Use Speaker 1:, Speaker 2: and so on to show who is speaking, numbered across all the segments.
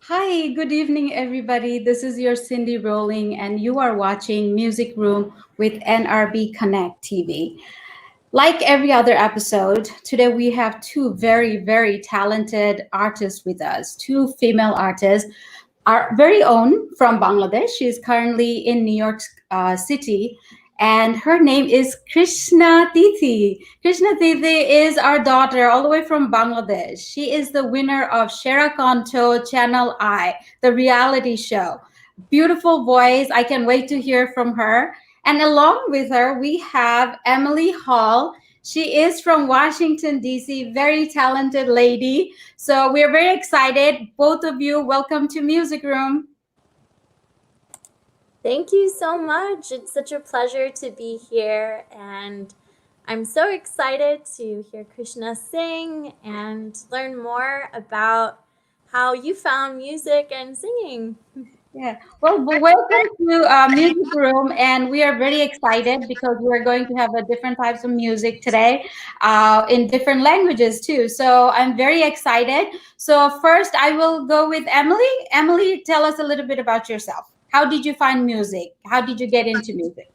Speaker 1: Hi, good evening, everybody. This is your Cindy Rowling, and you are watching Music Room with NRB Connect TV. Like every other episode, today we have two very, very talented artists with us, two female artists, our very own from Bangladesh. She's currently in New York City, and her name is Krishna Tithi. Krishna Tithi is our daughter, all the way from Bangladesh. She is the winner of Shera Kanto Channel I, the reality show. Beautiful voice. I can wait to hear from her. And along with her, we have Emily Hall. She is from Washington, D.C., very talented lady. So we're very excited. Both of you, welcome to Music Room.
Speaker 2: Thank you so much. It's such a pleasure to be here, and I'm so excited to hear Krishna sing and learn more about how you found music and singing.
Speaker 1: Yeah. Well, welcome to Music Room, and we are very excited because we're going to have a different types of music today, in different languages too. So I'm very excited. So first, I will go with Emily. Emily, tell us a little bit about yourself. How did you find music? How did you get into music?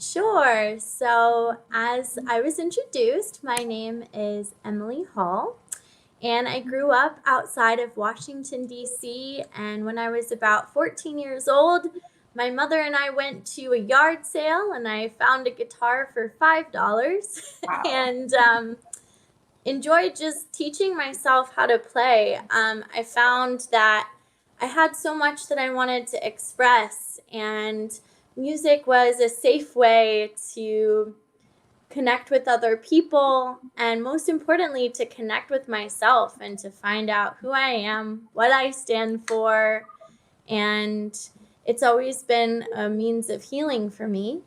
Speaker 2: Sure. So, as I was introduced, my name is Emily Hall, and I grew up outside of Washington, D.C. And when I was about 14 years old, my mother and I went to a yard sale and I found a guitar for $5
Speaker 1: Wow.
Speaker 2: and enjoyed just teaching myself how to play. I found that I had so much that I wanted to express, and music was a safe way to connect with other people, and most importantly, to connect with myself and to find out who I am, what I stand for. And it's always been a means of healing for me.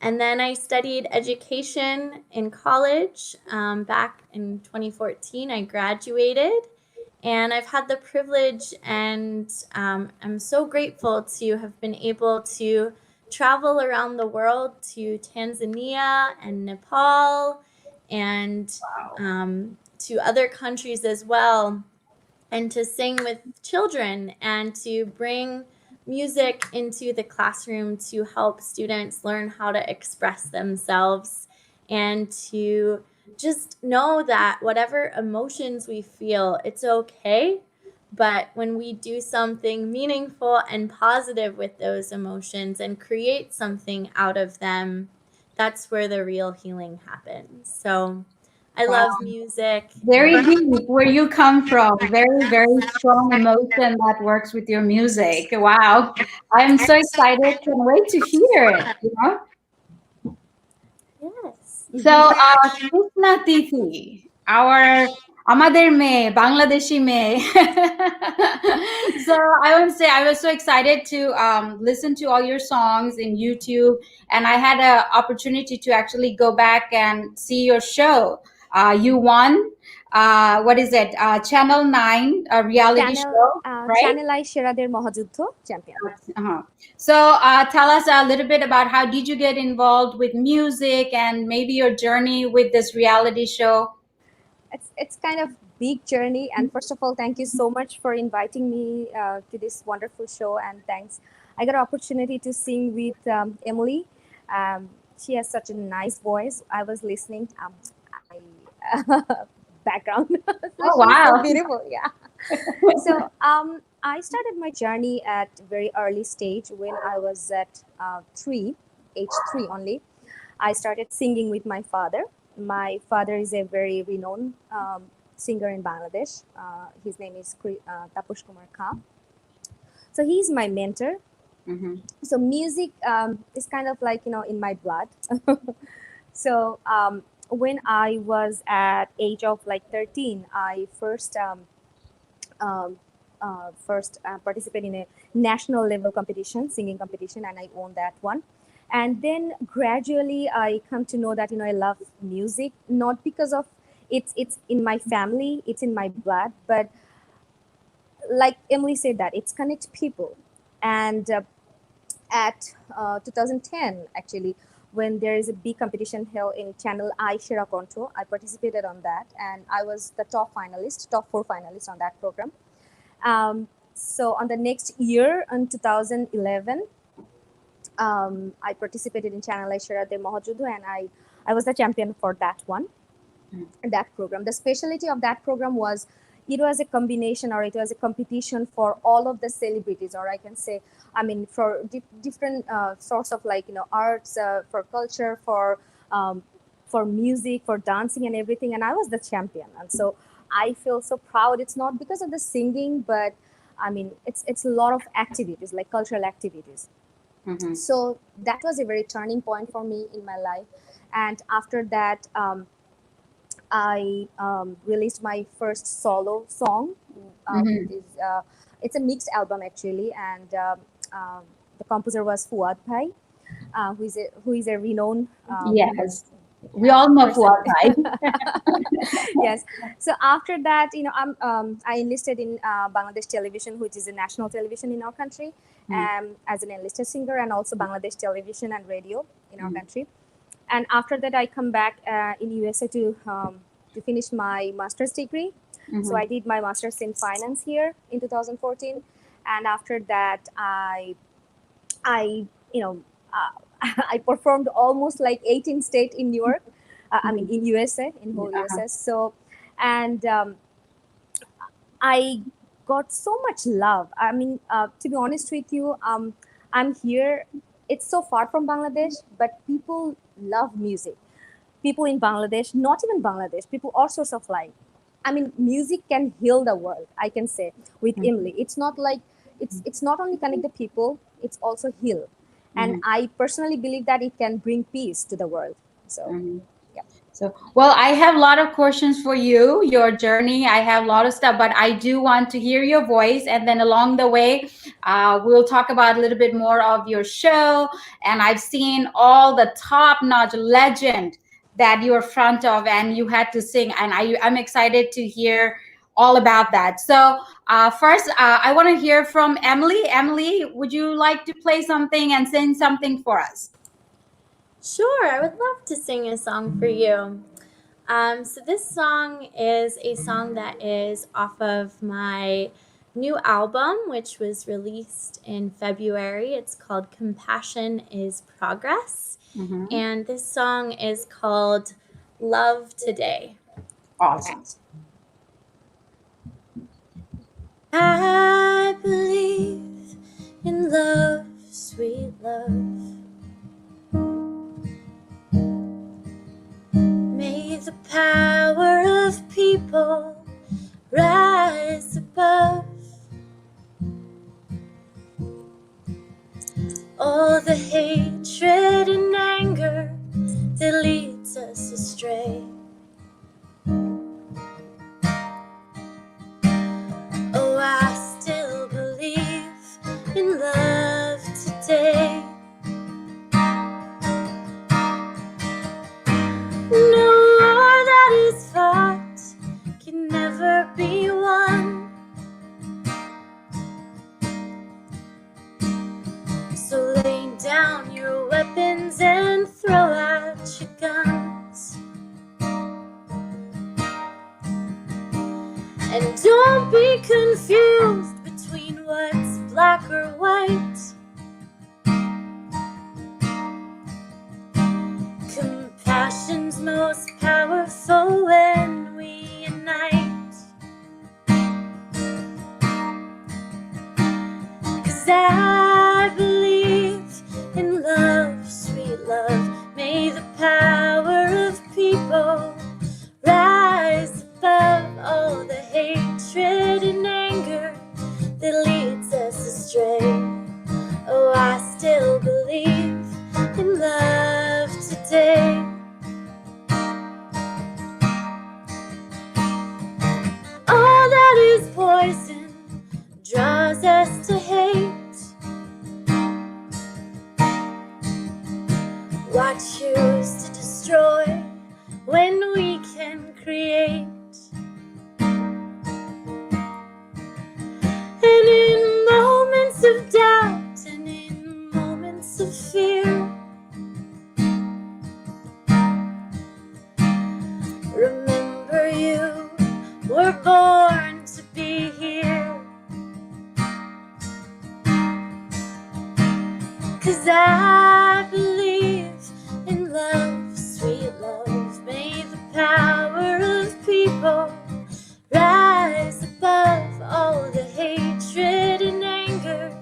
Speaker 2: And then I studied education in college. Back in 2014, I graduated. And I've had the privilege, and I'm so grateful to have been able to travel around the world to Tanzania and Nepal and to other countries as well, and to sing with children and to bring music into the classroom to help students learn how to express themselves and to just know that whatever emotions we feel, it's okay. But when we do something meaningful and positive with those emotions and create something out of them, that's where the real healing happens. So I
Speaker 1: Wow.
Speaker 2: love music.
Speaker 1: Very deep where you come from. Very, very strong emotion that works with your music. Wow. I'm so excited. Can't wait to hear it.
Speaker 2: Yes.
Speaker 1: So, Krishna Tithi, আমাদের মেয়ে, Bangladeshi মেয়ে. So I would say I was so excited to listen to all your songs in YouTube, and I had an opportunity to actually go back and see your show. You won. What is it? Channel 9, a reality show, right?
Speaker 3: Channel I সেরাদের মহাযুদ্ধ champion.
Speaker 1: Uh-huh. So tell us a little bit about how did you get involved with music and maybe your journey with this reality show?
Speaker 3: It's kind of big journey, and first of all, thank you so much for inviting me to this wonderful show, and thanks. I got an opportunity to sing with Emily. She has such a nice voice. I was listening. Background. So
Speaker 1: Oh,
Speaker 3: she's so
Speaker 1: wow.
Speaker 3: beautiful. Yeah. So I started my journey at very early stage when I was at age 3 only. I started singing with my father. My father is a very renowned singer in Bangladesh. His name is Taposh Kumar Khan. So he's my mentor.
Speaker 1: Mhm.
Speaker 3: So music is kind of like, in my blood. So when I was at age of like 13, I first participated in a national level competition, singing competition, and I won that one. And then gradually I come to know that I love music, not because of it's in my family, it's in my blood, but like Emily said, that it's connect people. And at 2010, actually, when there is a big competition held in Channel I Shera Kanto, I participated on that, and I was the top 4 finalist on that program. So on the next year, in 2011, I participated in Channel Aishwarya Mahajudhu, and I was the champion for that one, that program. The specialty of that program was it was a combination, or it was a competition for all of the celebrities, or I can say, I mean, for different sorts of like, arts, for culture, for music, for dancing and everything. And I was the champion. And so I feel so proud. It's not because of the singing, but I mean, it's a lot of activities, like cultural activities.
Speaker 1: Mhm.
Speaker 3: So that was a very turning point for me in my life. And after that, I released my first solo song.
Speaker 1: Mhm.
Speaker 3: It's a mixed album actually, and the composer was Fuad Bhai, who is a renowned
Speaker 1: Yes, we all know
Speaker 3: person.
Speaker 1: Fuad Bhai.
Speaker 3: Yes. So after that, I enlisted in Bangladesh Television, which is a national television in our country, as an enlisted singer, and also Bangladesh Television and Radio in our country. And after that, I come back in USA to finish my master's degree. So I did my master's in finance here in 2014, and after that, I I performed almost like 18 states in New York. I mean, in USA, in whole USA. So, and I got so much love. I mean, to be honest with you, I'm here. It's so far from Bangladesh, but people love music. People in Bangladesh, not even Bangladesh, people all sorts of life. I mean, music can heal the world, I can say, with Imli. It's not like, it's not only connect the people, it's also heal. And I personally believe that it can bring peace to the world. So, yeah.
Speaker 1: So, well, I have a lot of questions for you, your journey. I have a lot of stuff, but I do want to hear your voice. And then along the way, we'll talk about a little bit more of your show. And I've seen all the top-notch legend that you're front of, and you had to sing. And I'm excited to hear all about that. So first, I want to hear from Emily. Emily, would you like to play something and sing something for us?
Speaker 2: Sure, I would love to sing a song for you. So this song is a song that is off of my new album, which was released in February. It's called Compassion is Progress. And this song is called Love Today.
Speaker 1: Awesome.
Speaker 2: I believe in love, sweet love. May the power of people rise above all the hatred and anger that leads us astray. Oh, I still believe in love today. No war that is fought can never be won. So lay down your weapons and throw out your guns. And don't be confused between what's black or white. Compassion's most powerful when we unite. 'Cause I believe in love, sweet love. May the power of people rise above all the hatred and anger that leads us astray. Oh, I still believe in love today. All that is poison draws us to hate. Why choose to destroy when we can create? And in moments of doubt and in moments of fear, remember, you were born to be here. 'Cause I believe in love, sweet love. May the power of people rise above all the hatred and anger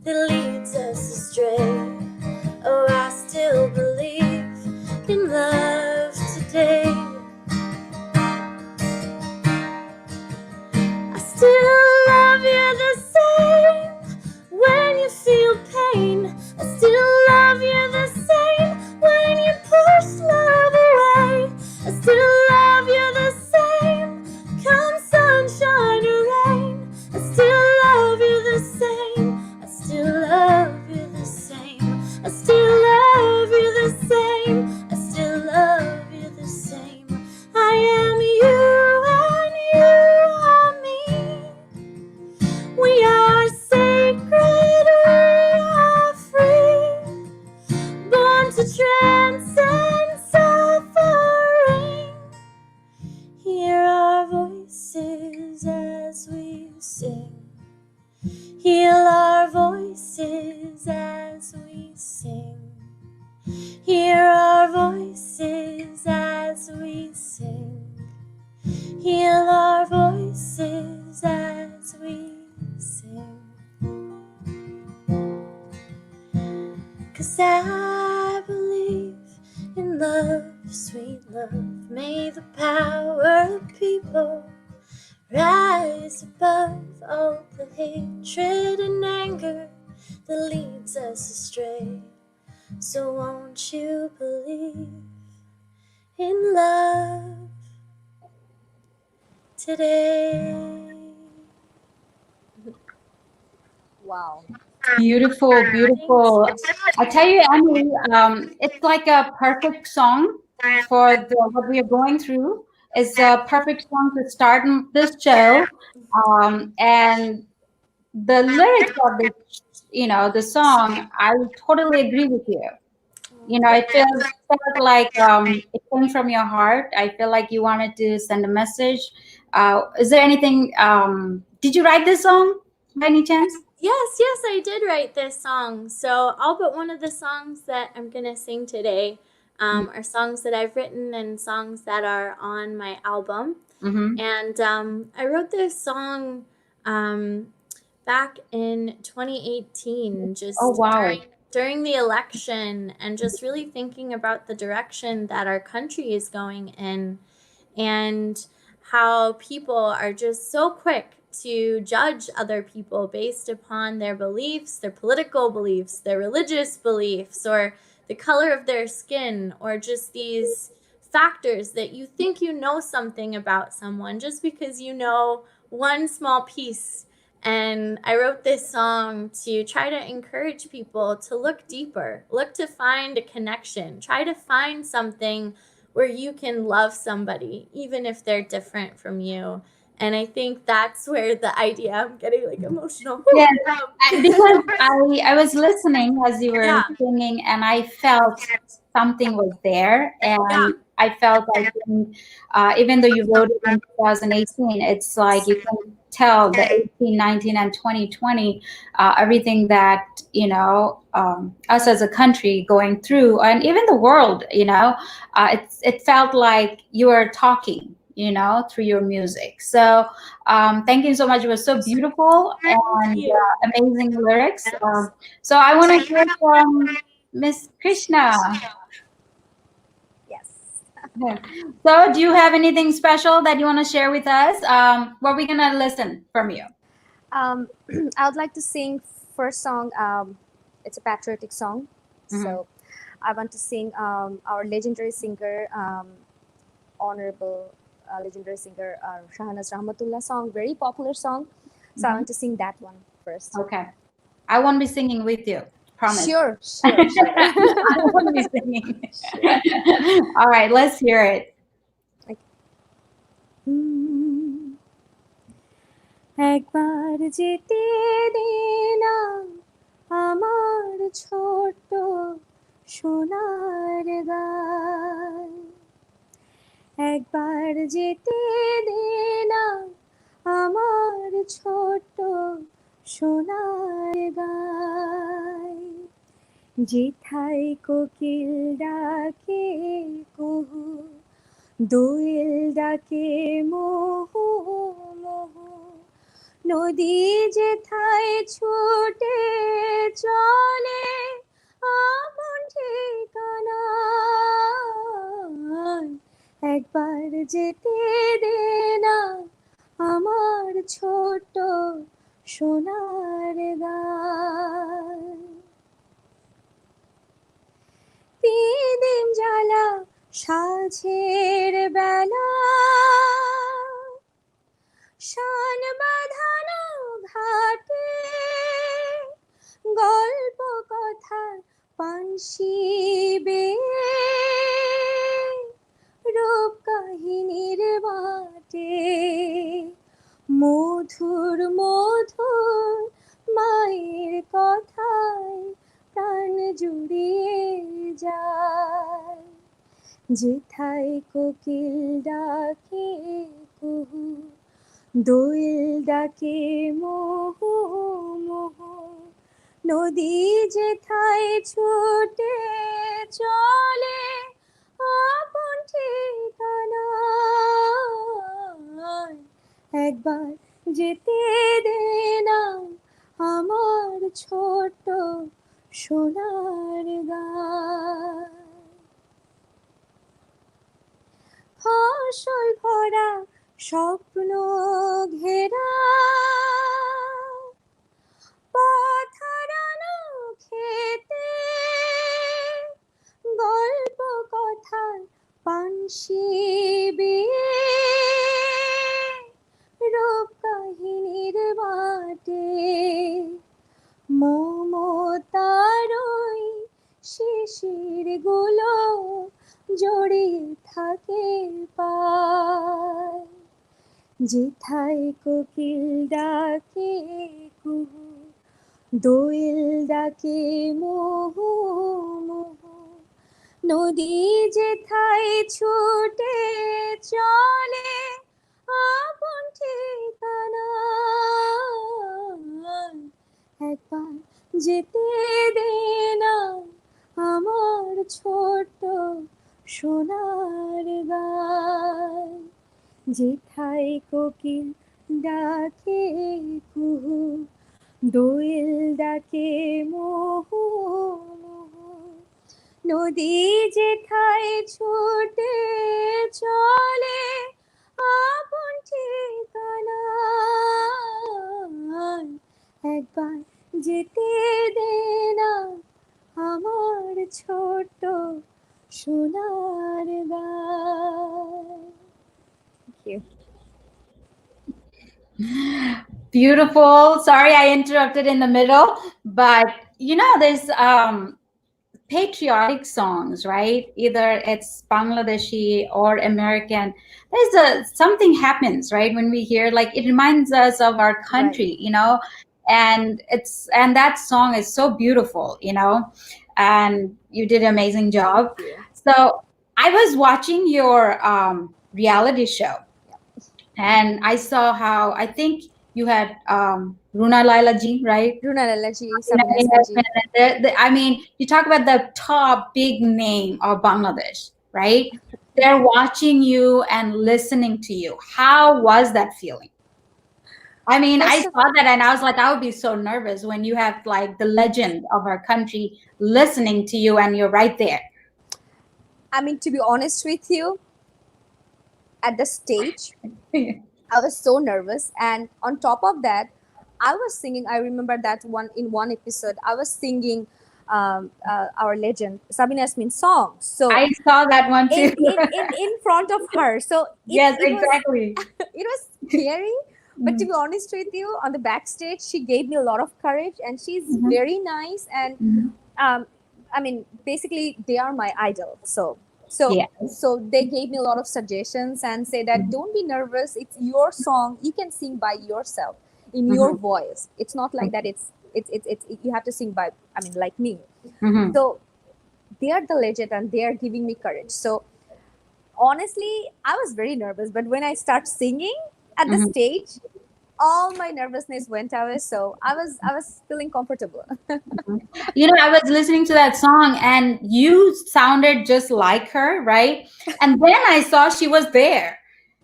Speaker 2: that leads us astray. Oh, I still believe in love today. I still love you the same when you feel pain. I still love you the same when you push love away. I still love you the same, come sunshine or rain. I still love you the same. I still love you the same. I still love you the same. I still love you the same. I am you and you are me. We are sacred, we are free, born to transcend suffering. Hear our voices as we sing. Heal our voices as we sing. Hear our voices as we sing. Heal our voices as we sing. 'Cause I believe in love, sweet love. May the power of people rise above all the hatred and anger that leads us astray. So won't you believe in love today?
Speaker 3: Wow.
Speaker 1: Beautiful, beautiful. I tell you, Emily, it's like a perfect song for what we are going through. It's a perfect song to start this show. And the lyrics of the song, I totally agree with you. It felt like it came from your heart. I feel like you wanted to send a message. Is there anything? Did you write this song by any chance?
Speaker 2: Yes, I did write this song. So all but one of the songs that I'm gonna sing today are songs that I've written and songs that are on my album.
Speaker 1: Mm-hmm.
Speaker 2: And I wrote this song back in 2018, just
Speaker 1: Oh, wow.
Speaker 2: during the election, and just really thinking about the direction that our country is going in, and how people are just so quick to judge other people based upon their beliefs, their political beliefs, their religious beliefs, or the color of their skin, or just these factors that you think you know something about someone just because you know one small piece. And I wrote this song to try to encourage people to look deeper, look to find a connection, try to find something where you can love somebody, even if they're different from you. And I think that's where the idea, I'm getting like emotional.
Speaker 1: Yes, because I was listening as you were
Speaker 2: Yeah.
Speaker 1: singing, and I felt something was there, and I felt like even though you wrote it in 2018, it's like you can tell the 18, 19, and 2020, everything that us as a country going through, and even the world, it felt like you were talking, through your music. So thank you so much. It was so beautiful and amazing lyrics. So I want to hear from Miss Krishna.
Speaker 3: Yes.
Speaker 1: So do you have anything special that you want to share with us? What are we going to listen from you?
Speaker 3: I would like to sing first song. It's a patriotic song. So I want to sing our legendary singer, honorable legendary singer Shahanaz Rahmatullah song, very popular song. So I want to sing that one first.
Speaker 1: Okay. I won't be singing with you. Promise.
Speaker 3: Sure.
Speaker 1: I won't be singing. Sure. All right, let's hear it.
Speaker 3: একবার যেতে দে না আমার ছোট্ট সোনার গায়, একবার যেতে দে না আমার ছোট্ট সোনার গায়, যেথায় কোকিল ডাকে কুহু, দোয়েল ডাকে মোহু মোহু, নদী যেথায় ছুটে চলে আপন ঠিকানায়, একবার যেতে দে না আমার ছোট্ট সোনার গান। দিন জ্বালা সাঁঝের বেলা, শান বাঁধানো ঘাটে, গল্প কথার পানসি বেয়ে, রূপ কাহিনীর বাটে, মধুর মধুর মায়ের কথায় প্রাণ জুড়িয়ে যায়। যেথায় কোকিল ডাকে কুহু, দোয়েল ডাকে মোহু মোহু, নদী যেথায় ছুটে চলে আপন ঠিকানায়, একবার যেতে দে না আমার ছোট্ট সোনার গান। ফসল ভরা স্বপ্ন ঘেরা, পথ হারানো খেতে, গল্প কথার পানসি বেয়ে, রূপ কাহিনীর বাটে, মমতার ওই শিশির গুলো জড়িয়ে থাকে পায়। যেথায় কোকিল ডাকে কুহু, দোয়েল ডাকে মোহু মোহু, নদী যেথায় ছুটে চলে আপন ঠিকানায়, একবার যেতে দে না আমার ছোট্ট সোনার গান। যেথায় কোকিল ডাকে কুহু, দোয়েল ডাকে মোহু মোহু, নদী যেথায় ছুটে চলে আপন ঠিকানায়, একবার যেতে দে না আমার ছোট্ট সোনার গান। Thank you.
Speaker 1: Beautiful. Sorry I interrupted in the middle, but there's patriotic songs, right? Either it's Bangladeshi or American. There's something happens, right? When we hear, like, it reminds us of our country, and that song is so beautiful, and you did an amazing job.
Speaker 3: Thank you.
Speaker 1: So I was watching your reality show, and I saw how, I think you had Runa Laila ji, right?
Speaker 3: Runa Lalaji,
Speaker 1: In
Speaker 3: Sabina
Speaker 1: a-
Speaker 3: Saji.
Speaker 1: I mean, you talk about the top big name of Bangladesh, right? They're watching you and listening to you. How was that feeling? I mean, I
Speaker 3: First of
Speaker 1: saw that and I was like, I would be so nervous when you have like the legend of our country listening to you and you're right there.
Speaker 3: I mean, to be honest with you, at the stage, I was so nervous, and on top of that, I was singing. I remember that one episode, I was singing our legend Sabina Yasmin's song. So
Speaker 1: I saw that one too.
Speaker 3: in front of her. So
Speaker 1: Yes,
Speaker 3: it
Speaker 1: exactly.
Speaker 3: it was scary. But to be honest with you, on the backstage, she gave me a lot of courage, and she's very nice. And I mean, basically, they are my idol. So
Speaker 1: Yes.
Speaker 3: so they gave me a lot of suggestions and say that don't be nervous. It's your song. You can sing by yourself in your voice. It's not like that. It's you have to sing by, I mean, like me.
Speaker 1: Mhm.
Speaker 3: So they are the legend, and they are giving me courage. So honestly, I was very nervous, but when I start singing at the stage, all my nervousness went away. So I was feeling comfortable.
Speaker 1: You know, I was listening to that song and you sounded just like her, right? And then I saw she was there.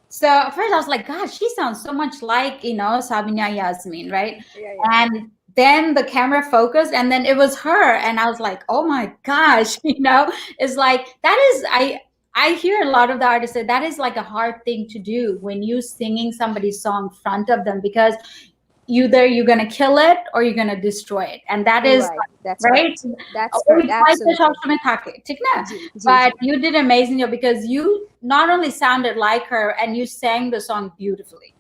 Speaker 1: So at first I was like, God, she sounds so much like, Sabinia Yasmin, right?
Speaker 3: Yeah, yeah.
Speaker 1: And then the camera focused and then it was her. And I was like, oh my gosh, it's like that is I hear a lot of the artists say that is like a hard thing to do when you singing somebody's song in front of them because either you're gonna kill it or you're gonna destroy it. And that is
Speaker 3: Right. That's
Speaker 1: right.
Speaker 3: correct. That's
Speaker 1: ওই
Speaker 3: correct.
Speaker 1: ভয়টা
Speaker 3: Absolutely.
Speaker 1: সবসময় থাকে, ঠিক না?
Speaker 3: Ji, ji,
Speaker 1: But
Speaker 3: ji.
Speaker 1: you did an amazing job because you not only sounded like her and you sang the song beautifully.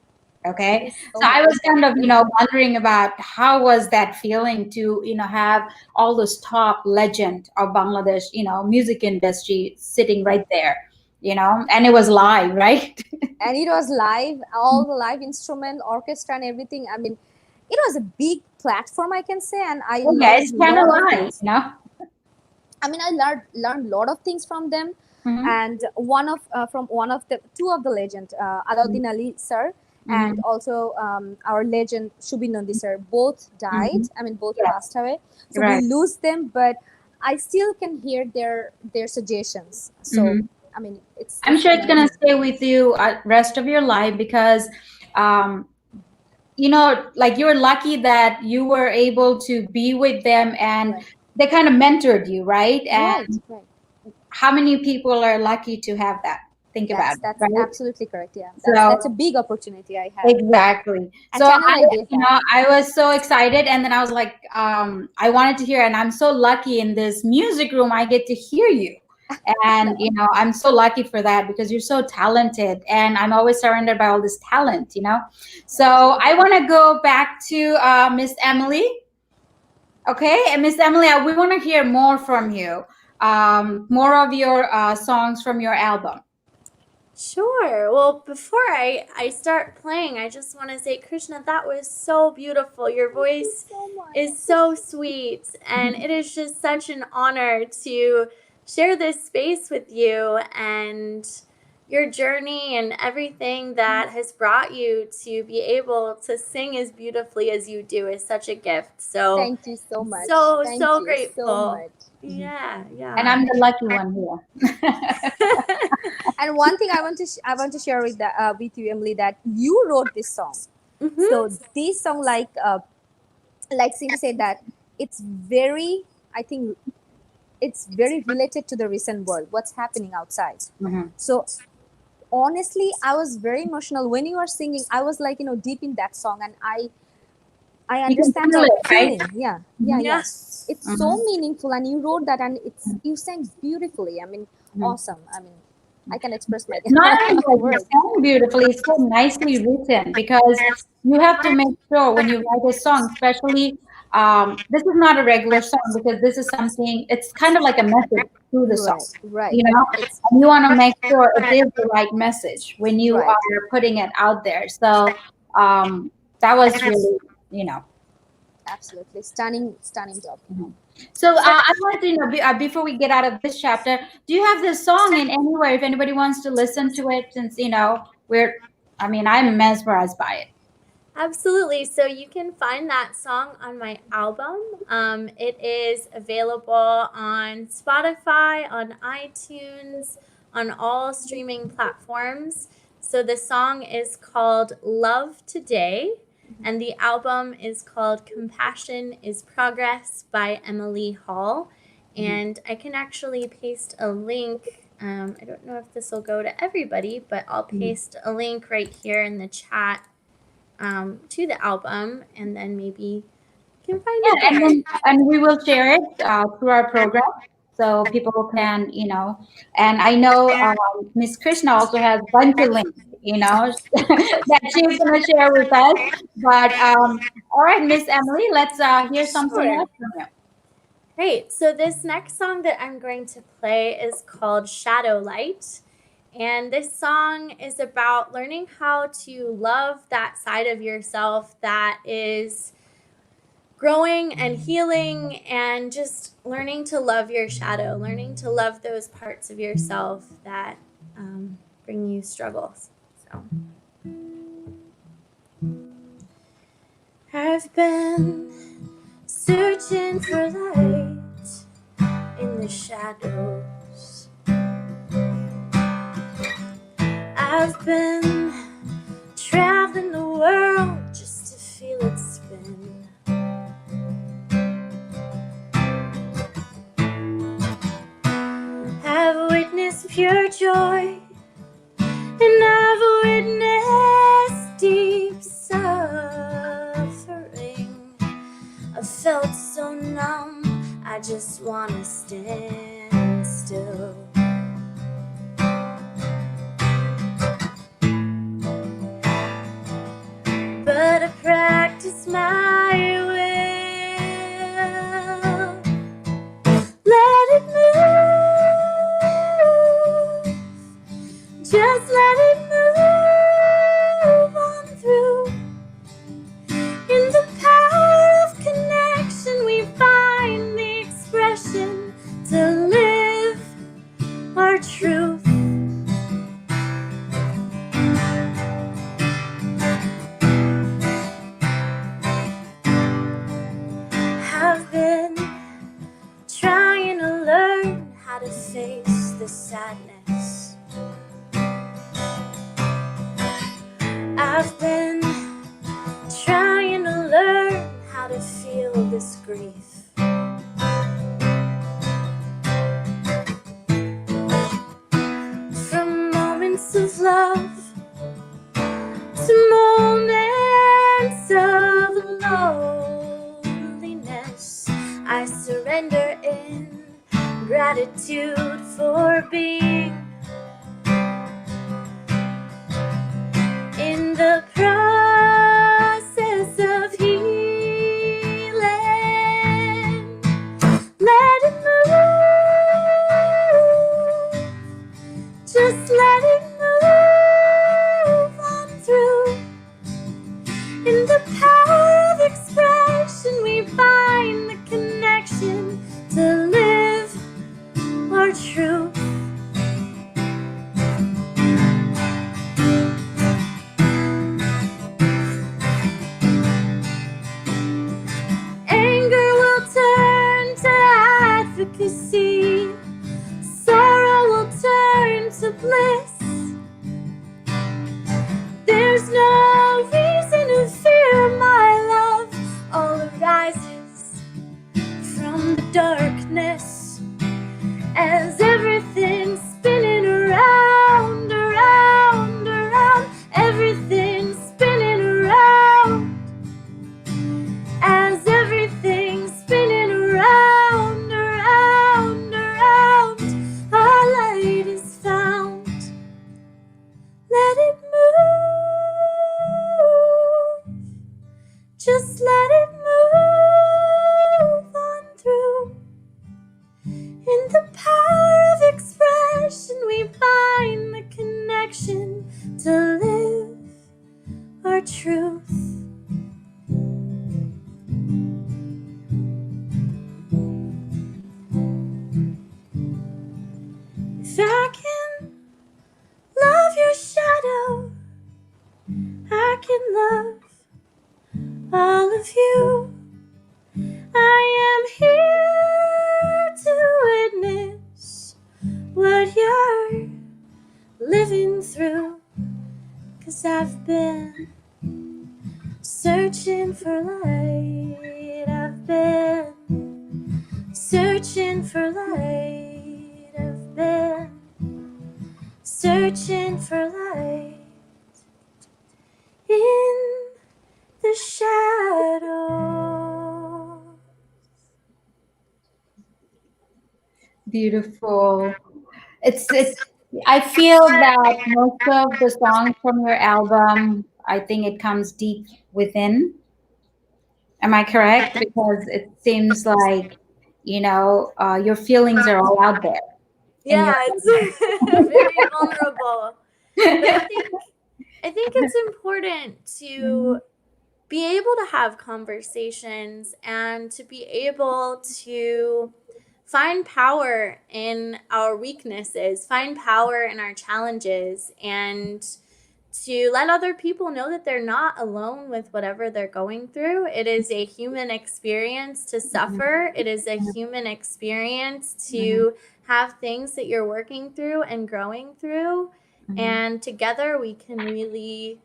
Speaker 1: Okay.
Speaker 3: Thank you so
Speaker 1: So I
Speaker 3: much.
Speaker 1: was kind of, wondering about how was that feeling to, have all this top legend of Bangladesh, music industry sitting right there, and it was live, right?
Speaker 3: And it was live, all the live instrument, orchestra, and everything. I mean, it was a big platform, I can say, and I
Speaker 1: Yeah,
Speaker 3: learned
Speaker 1: it's
Speaker 3: a
Speaker 1: kind of
Speaker 3: lot of
Speaker 1: live,
Speaker 3: things. I mean, I learned a lot of things from them.
Speaker 1: Mhm.
Speaker 3: And from two of the legend, Alauddin Ali sir, and
Speaker 1: Mhm.
Speaker 3: also our legend Shubin Nandi sir, both died. I mean, both
Speaker 1: Yeah.
Speaker 3: passed away. So
Speaker 1: Right.
Speaker 3: we lose them, but I still can hear their suggestions. So
Speaker 1: Mhm.
Speaker 3: I mean, it's
Speaker 1: I'm sure it's gonna
Speaker 3: amazing.
Speaker 1: stay with you rest of your life because um, like you're lucky that you were able to be with them and
Speaker 3: Right.
Speaker 1: they kind of mentored you, right? And
Speaker 3: Right, right.
Speaker 1: how many people are lucky to have that? Think about it,
Speaker 3: That's
Speaker 1: right?
Speaker 3: absolutely correct. Yeah,
Speaker 1: So
Speaker 3: that's a big opportunity I had.
Speaker 1: exactly.
Speaker 3: And
Speaker 1: So
Speaker 3: channel
Speaker 1: I,
Speaker 3: I did have.
Speaker 1: I was so excited, and then I was like, I wanted to hear, and I'm so lucky in this music room. I get to hear you, and I'm so lucky for that because you're so talented, and I'm always surrounded by all this talent. So I want to go back to Miss Emily. Okay, and Miss Emily, we want to hear more from you, more of your songs from your album.
Speaker 2: Sure. Well, before I start playing, I just want to say, Krishna, that was so beautiful. Your voice
Speaker 3: So much.
Speaker 2: is so sweet, and it is just such an honor to share this space with you and your journey and everything that has brought you to be able to sing as beautifully as you do is such a gift. So,
Speaker 3: Thank you so much.
Speaker 2: so
Speaker 3: Thank
Speaker 2: so
Speaker 3: you
Speaker 2: grateful.
Speaker 3: so much.
Speaker 2: Yeah, yeah.
Speaker 1: And I'm the lucky one here.
Speaker 3: And one thing I want to share with you, Emily, that you wrote this song.
Speaker 2: Mhm.
Speaker 3: So this song, like Cindy said, that it's very, I think, it's very related to the recent world, what's happening outside.
Speaker 1: Mhm.
Speaker 3: So honestly, I was very emotional when you were singing. I was like, deep in that song, and I
Speaker 1: You can
Speaker 3: understand
Speaker 1: feel
Speaker 3: the
Speaker 1: it, right?
Speaker 3: feeling. Yeah, yeah,
Speaker 2: Yeah.
Speaker 3: yeah. It's so meaningful, and you wrote that, and you sang beautifully. I mean, awesome. I mean, I can express my
Speaker 1: Not only that, you
Speaker 3: words.
Speaker 1: sound beautifully, it's so nicely written because you have to make sure when you write a song, especially this is not a regular song because this is something, it's kind of like a message through the song,
Speaker 3: Right. It's
Speaker 1: and you want to make sure it is the right message when you
Speaker 3: Right.
Speaker 1: are putting it out there. So that was really,
Speaker 3: absolutely stunning job.
Speaker 1: So I wanted to know before we get out of this chapter, do you have this song in anywhere if anybody wants to listen to it? Since I'm mesmerized by it.
Speaker 2: Absolutely. So you can find that song on my album. It is available on Spotify, on iTunes, on all streaming platforms. So the song is called Love Today, and the album is called Compassion is Progress by Emily Hall. And I can actually paste a link. I don't know if this will go to everybody, but I'll paste a link right here in the chat to the album, and then maybe you can find
Speaker 1: Yeah,
Speaker 2: it there.
Speaker 1: and we will share it through our program so people can, and I know Miss Krishna also has a bunch of links, that she's going to share with us. But all right, Miss Emily, let's hear something
Speaker 2: Sure.
Speaker 1: else from you.
Speaker 2: Great. So this next song that I'm going to play is called Shadow Light. And this song is about learning how to love that side of yourself that is growing and healing, and just learning to love your shadow, learning to love those parts of yourself that bring you struggles. So. I've been searching for light in the shadows. I've been traveling the world just to feel it spin. I've witnessed pure joy, and I've witnessed deep suffering. I've felt so numb, I just wanna stand still. But I practice my will. Let it move. Just let it move on through. In the power of connection, we find the expression to live our truth. I've been trying to learn how to face the sadness. I've been trying to learn how to feel this grief. From moments of love to moments of loneliness, I surrender in gratitude for being in the process of healing. Let it move. Just let it move on through. In the power of expression, we find the connection to live our truth. Anger will turn to advocacy. Sorrow will turn to bliss. There's no reason to fear, my love. All arises from the darkness as everything's spinning around, around, around. Everything's spinning around as everything's spinning around, around, around. Our light is found. Let it move. Just let it move on through. In the power of expression, we find the connection to live our truth. If I can love your shadow, I can love all of you. I am here to witness what you're living through, 'cause I've been searching for light. I've been searching for light. I've been searching for light in the shadow.
Speaker 1: Beautiful. It's I feel that most of the songs from your album, I think it comes deep within. Am I correct? Because it seems like, your feelings are all out there in your
Speaker 2: Yeah, it's very vulnerable. But I think it's important to be able to have conversations and to be able to find power in our weaknesses, find power in our challenges, and to let other people know that they're not alone with whatever they're going through. It is a human experience to suffer. It is a human experience to have things that you're working through and growing through. And together we can really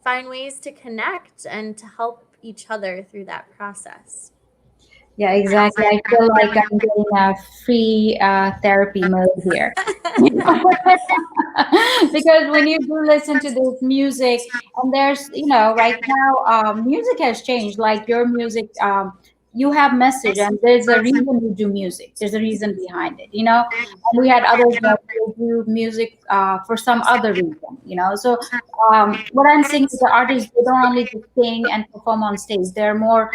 Speaker 2: find ways to connect and to help each other through that process.
Speaker 1: Yeah, exactly. I feel like I'm getting a free therapy mode here. Because when you do listen to this music, and there's, right now, music has changed. Like your music, you have message, and there's a reason you do music. There's a reason behind it, And we had others that will do music for some other reason. So what I'm saying is the artists, they don't only just sing and perform on stage. They're more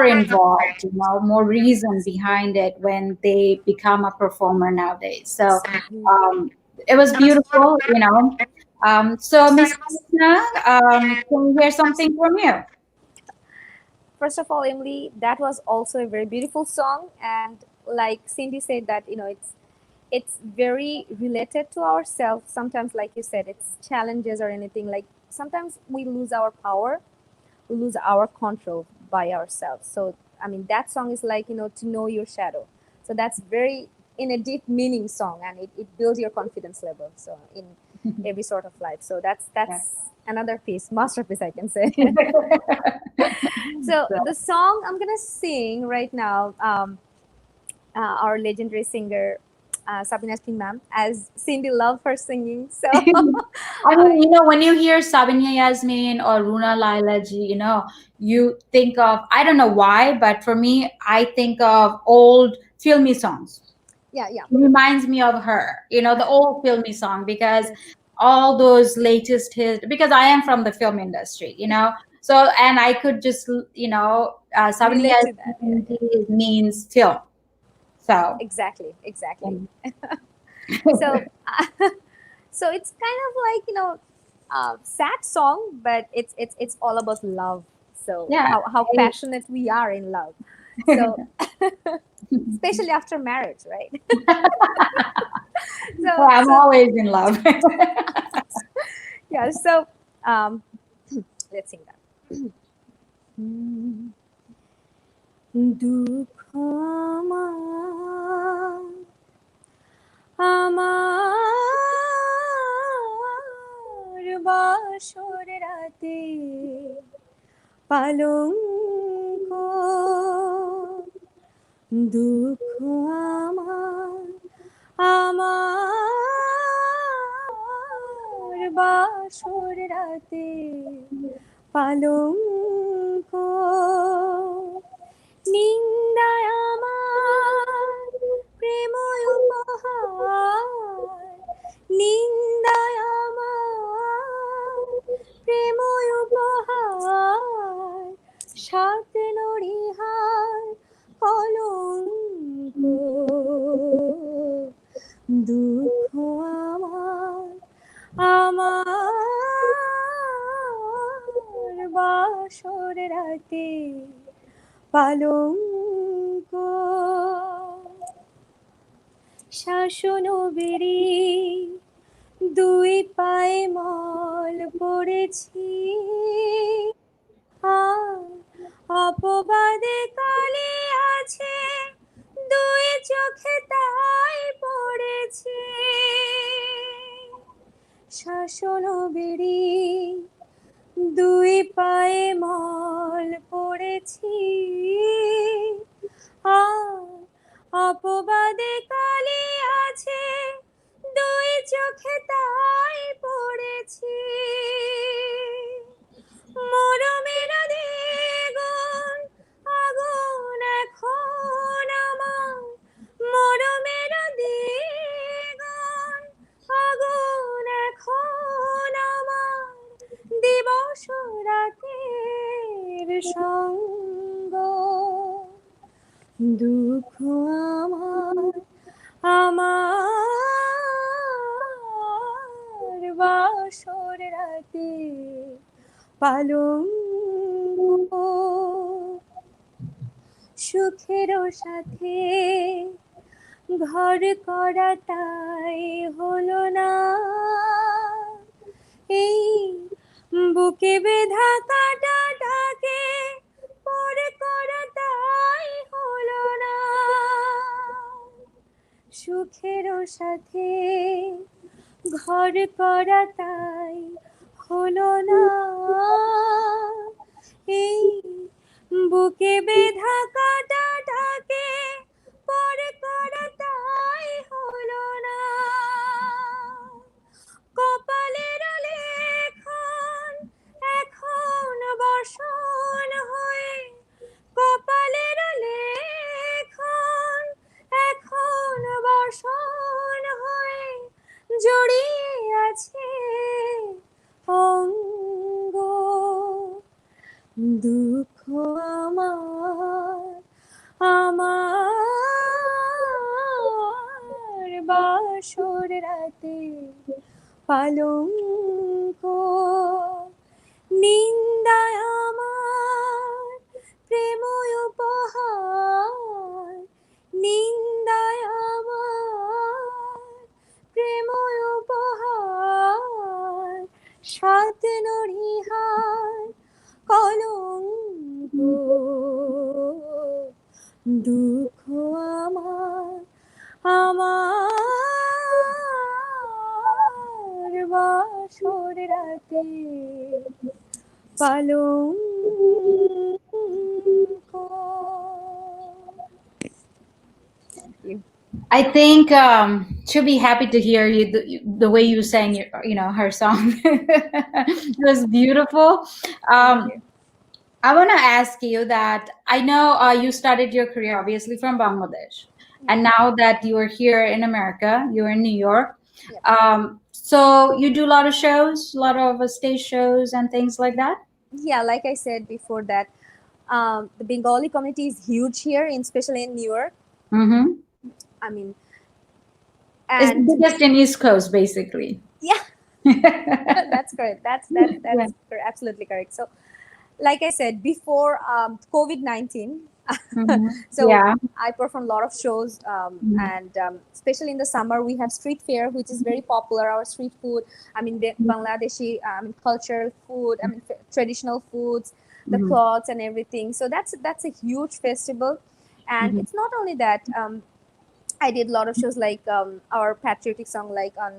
Speaker 1: involved, more reason behind it when they become a performer nowadays. So it was beautiful. So Miss Krishna, can we hear something from you?
Speaker 3: First of all, Emily, that was also a very beautiful song, and like Cindy said, that it's very related to ourselves. Sometimes, like you said, it's challenges or anything. Like sometimes we lose our power, we lose our control by ourselves. So I mean, that song is like, to know your shadow. So that's very in a deep meaning song, and it builds your confidence level. So in every sort of life. So that's another piece, masterpiece, I can say. So the song I'm gonna sing right now, our legendary singer, Sabina Singh ma'am, as Cindy loved her singing. So
Speaker 1: I mean, when you hear Sabinia Yasmin or Runa Laila ji, you think of, I don't know why, but for me, I think of old filmy songs.
Speaker 3: yeah,
Speaker 1: It reminds me of her, the old filmy song, because all those latest hits, because I am from the film industry. So, and I could just, Sabinia
Speaker 3: relate to that.
Speaker 1: Yasmin means film. So,
Speaker 3: Exactly.
Speaker 1: um,
Speaker 3: So so it's kind of like, sad song, but it's all about love. So
Speaker 1: yeah.
Speaker 3: how passionate we are in love. So especially after marriage, right?
Speaker 1: Well, I'm always in love.
Speaker 3: Yeah. So let's sing that. দুঃখ আমার বাসর রাতে পালঙ্ক, দুঃখ আমার বাসর রাতে পালঙ্ক, নিন্দায় আমার প্রেম উপহার, নিন্দায় আমার প্রেম উপহার, সাত নড়িহার কলঙ্ক, দুঃখ আমার বাসর রাতে পালঙ্ক, শাসন বেরি দুই পায়ে মল পড়েছি, অপবাদে কালি আছে দুই চোখে তাই পড়েছি, শাসন বেরি দুই পায়ে মল পড়েছি, অপবাদে কালি আছে দুই চোখে তাই পড়েছি, মরমের দ্বিগুণ আগুন এখন আমার, মরমের দ্বিগুণ আগুন এখন আমার, দিবস রাতের সঙ্গ, দুঃখ আমার বাসর রাতে পালঙ্ক, সুখের সাথে ঘর করা তাই হলো না, এই বুকে বেধা কাটাটাকে পরে করা তাই হলো না, সুখেরও সাথে ঘর করা তাই হলো না, এই বুকে বেধা কাটাটাকে পরে করা তাই হলো না, কপালের লেখন এখন বর্ষণ হয়ে, কপালের লেখন এখন বর্ষণ হয়ে জড়িয়ে আছে অঙ্গ, দুঃখ আমার বাসর রাতে পালঙ্ক, নিন্দায় আমার প্রেম উপহার, নিন্দায় আমার প্রেম উপহার, সাত নড়িহার কলঙ্ক, দুঃখ আমার বাসর রাতে পালঙ্ক।
Speaker 1: I think she'll be happy to hear you the way you sang her song. It was beautiful. I want to ask you that I know you started your career obviously from Bangladesh, and now that you are here in America, you're in New York. So you do a lot of shows, a lot of stage shows and things like that.
Speaker 3: Yeah, like I said before that, the Bengali community is huge here, especially in New York.
Speaker 1: Mm-hmm.
Speaker 3: I mean,
Speaker 1: It's the biggest in East Coast, basically.
Speaker 3: Yeah, that's correct. That's absolutely correct. So, like I said before, COVID-19. So
Speaker 1: Yeah.
Speaker 3: I perform a lot of shows, and especially in the summer, we have street fair, which is very popular. Our street food, I mean, the Bangladeshi cultural food, I mean, traditional foods, the clothes and everything. So that's a huge festival, and it's not only that. I did a lot of shows like our patriotic song, like on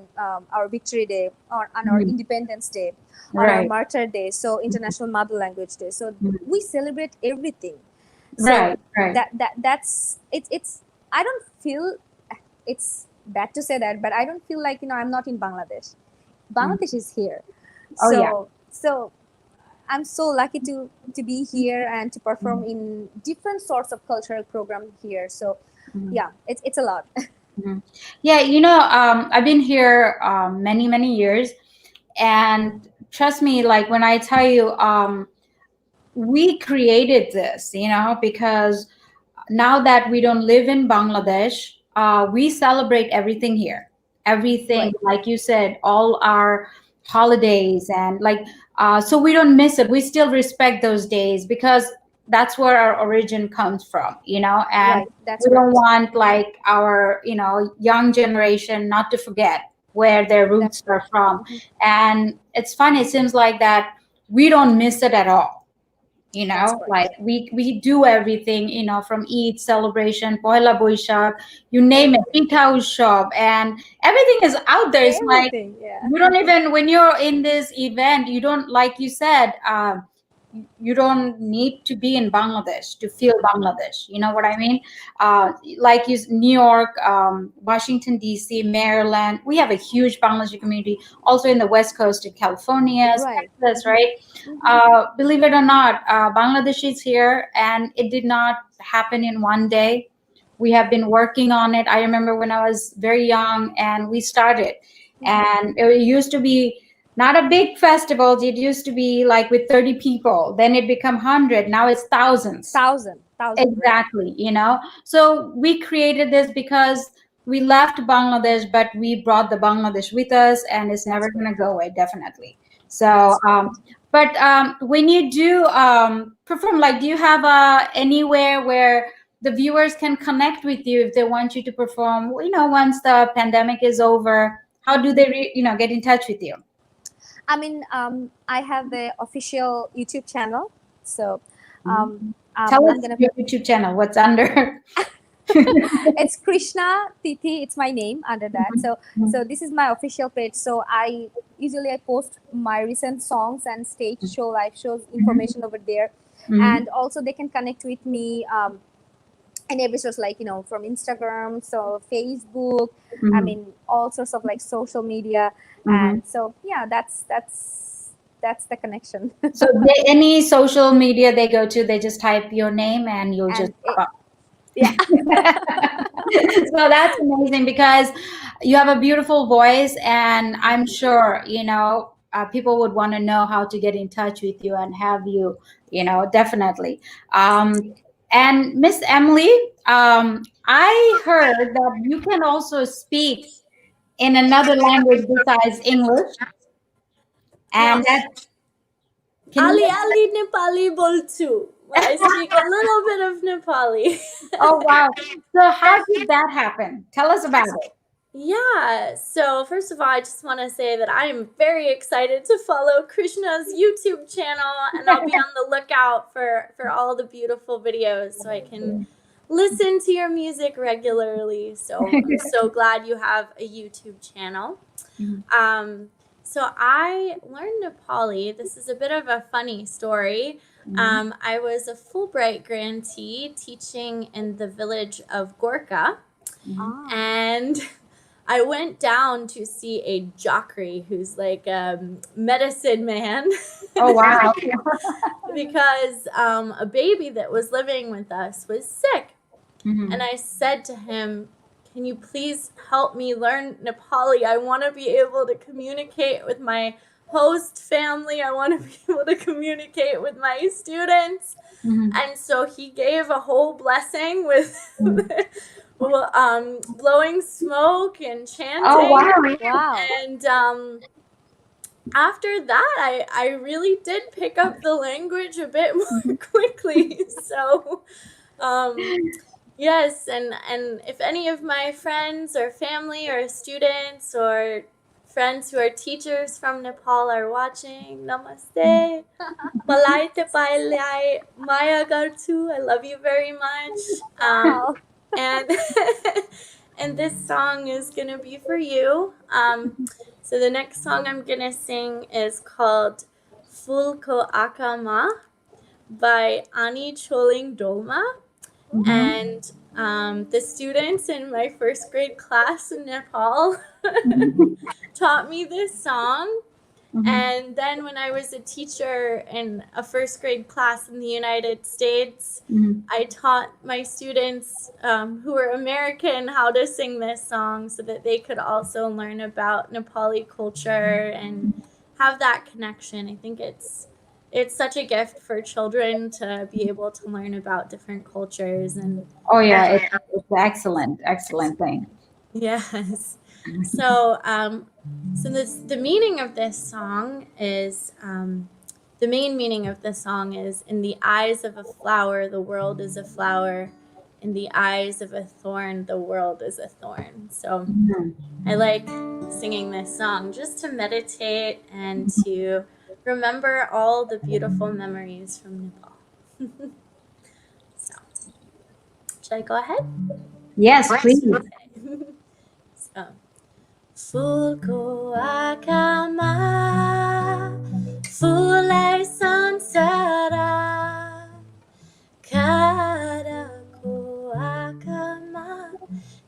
Speaker 3: our Victory Day or on our Independence Day, on our
Speaker 1: Right.
Speaker 3: Martyr Day, so International Mother Language Day. So we celebrate everything. So
Speaker 1: Right.
Speaker 3: that's it's. I don't feel, it's bad to say that, but I don't feel like I'm not in Bangladesh. Bangladesh is here.
Speaker 1: Oh,
Speaker 3: So
Speaker 1: yeah.
Speaker 3: so I'm so lucky to be here and to perform in different sorts of cultural program here. So yeah, it's a lot.
Speaker 1: Yeah, I've been here many years, and trust me, like when I tell you, we created this, because now that we don't live in Bangladesh, we celebrate everything here. Everything,
Speaker 3: Right.
Speaker 1: like you said, all our holidays, and like, so we don't miss it. We still respect those days because that's where our origin comes from, and
Speaker 3: Right, that's
Speaker 1: we don't
Speaker 3: correct.
Speaker 1: want like our, young generation not to forget where their roots are from. And it's funny, it seems like that we don't miss it at all.
Speaker 3: That's correct.
Speaker 1: Like we do everything, from Eid celebration, Pohela Boishak, you name it, Pitha Ushab, and everything is out there. It's like
Speaker 3: Everything, yeah.
Speaker 1: you don't even, when you're in this event, you don't, like you said, you don't need to be in Bangladesh to feel Bangladesh. You know what I mean? Like New York, Washington D.C., Maryland, we have a huge Bangladeshi community. Also in the West Coast of California,
Speaker 3: Right.
Speaker 1: Texas, right? Believe it or not, Bangladesh is here, and it did not happen in one day. We have been working on it. I remember when I was very young, and we started, and it used to be not a big festival. It used to be like with 30 people. Then it become 100. Now it's thousands.
Speaker 3: Thousand.
Speaker 1: Exactly. So we created this because we left Bangladesh, but we brought the Bangladesh with us, and it's never going to go away, definitely. So, but when you do perform, like, do you have anywhere where the viewers can connect with you if they want you to perform? Once the pandemic is over, how do they, get in touch with you?
Speaker 3: I mean, I have the official YouTube channel. So
Speaker 1: Tell us
Speaker 3: I'm gonna.
Speaker 1: your YouTube channel. What's under?
Speaker 3: It's Krishna Tithi. It's my name under that. So this is my official page. So I post my recent songs and stage show, live shows, information over there, and also they can connect with me. And every source, like from Instagram, so Facebook, I mean all sorts of like social media, and so yeah, that's the connection.
Speaker 1: So any social media they go to, they just type your name and you'll just
Speaker 3: And
Speaker 1: pop up.
Speaker 3: yeah.
Speaker 1: So that's amazing because you have a beautiful voice, and I'm sure people would want to know how to get in touch with you and have you, definitely. And Miss Emily, I heard that you can also speak in another language besides English, and that can
Speaker 2: Ali
Speaker 1: you?
Speaker 2: Ali Nepali bolchu. I speak a little bit of Nepali.
Speaker 1: Oh wow! So how did that happen? Tell us about it.
Speaker 2: Yeah, so first of all, I just want to say that I am very excited to follow Krishna's YouTube channel, and I'll be on the lookout for all the beautiful videos so I can listen to your music regularly. So I'm so glad you have a YouTube channel. So I learned Nepali. This is a bit of a funny story. I was a Fulbright grantee teaching in the village of Gorka, and I went down to see a jokri who's like a medicine man.
Speaker 1: Oh wow!
Speaker 2: Because a baby that was living with us was sick. And I said to him, "Can you please help me learn Nepali? I want to be able to communicate with my host family. I want to be able to communicate with my students." And so he gave a whole blessing with blowing smoke and chanting.
Speaker 1: Oh wow!
Speaker 3: Wow.
Speaker 2: And after that, I really did pick up the language a bit more quickly. So yes, and if any of my friends or family or students or friends who are teachers from Nepal are watching, namaste. Malai te pailai maya garchu. I love you very much.
Speaker 3: Wow.
Speaker 2: And and this song is gonna be for you. So the next song I'm gonna sing is called Ful Ko Akama by Ani Choling Dolma. And the students in my first grade class in Nepal taught me this song. And then when I was a teacher in a first grade class in the United States, I taught my students who were American how to sing this song so that they could also learn about Nepali culture and have that connection. I think it's such a gift for children to be able to learn about different cultures. And
Speaker 1: Oh yeah, it's excellent thing.
Speaker 2: yes. So the meaning of this song is the main meaning of the song is, in the eyes of a flower, the world is a flower. In the eyes of a thorn, the world is a thorn. So I like singing this song just to meditate and to remember all the beautiful memories from Nepal. So, should I go ahead?
Speaker 1: Yes, please.
Speaker 2: So, Fulko akama, fulai sansara, kadako akama,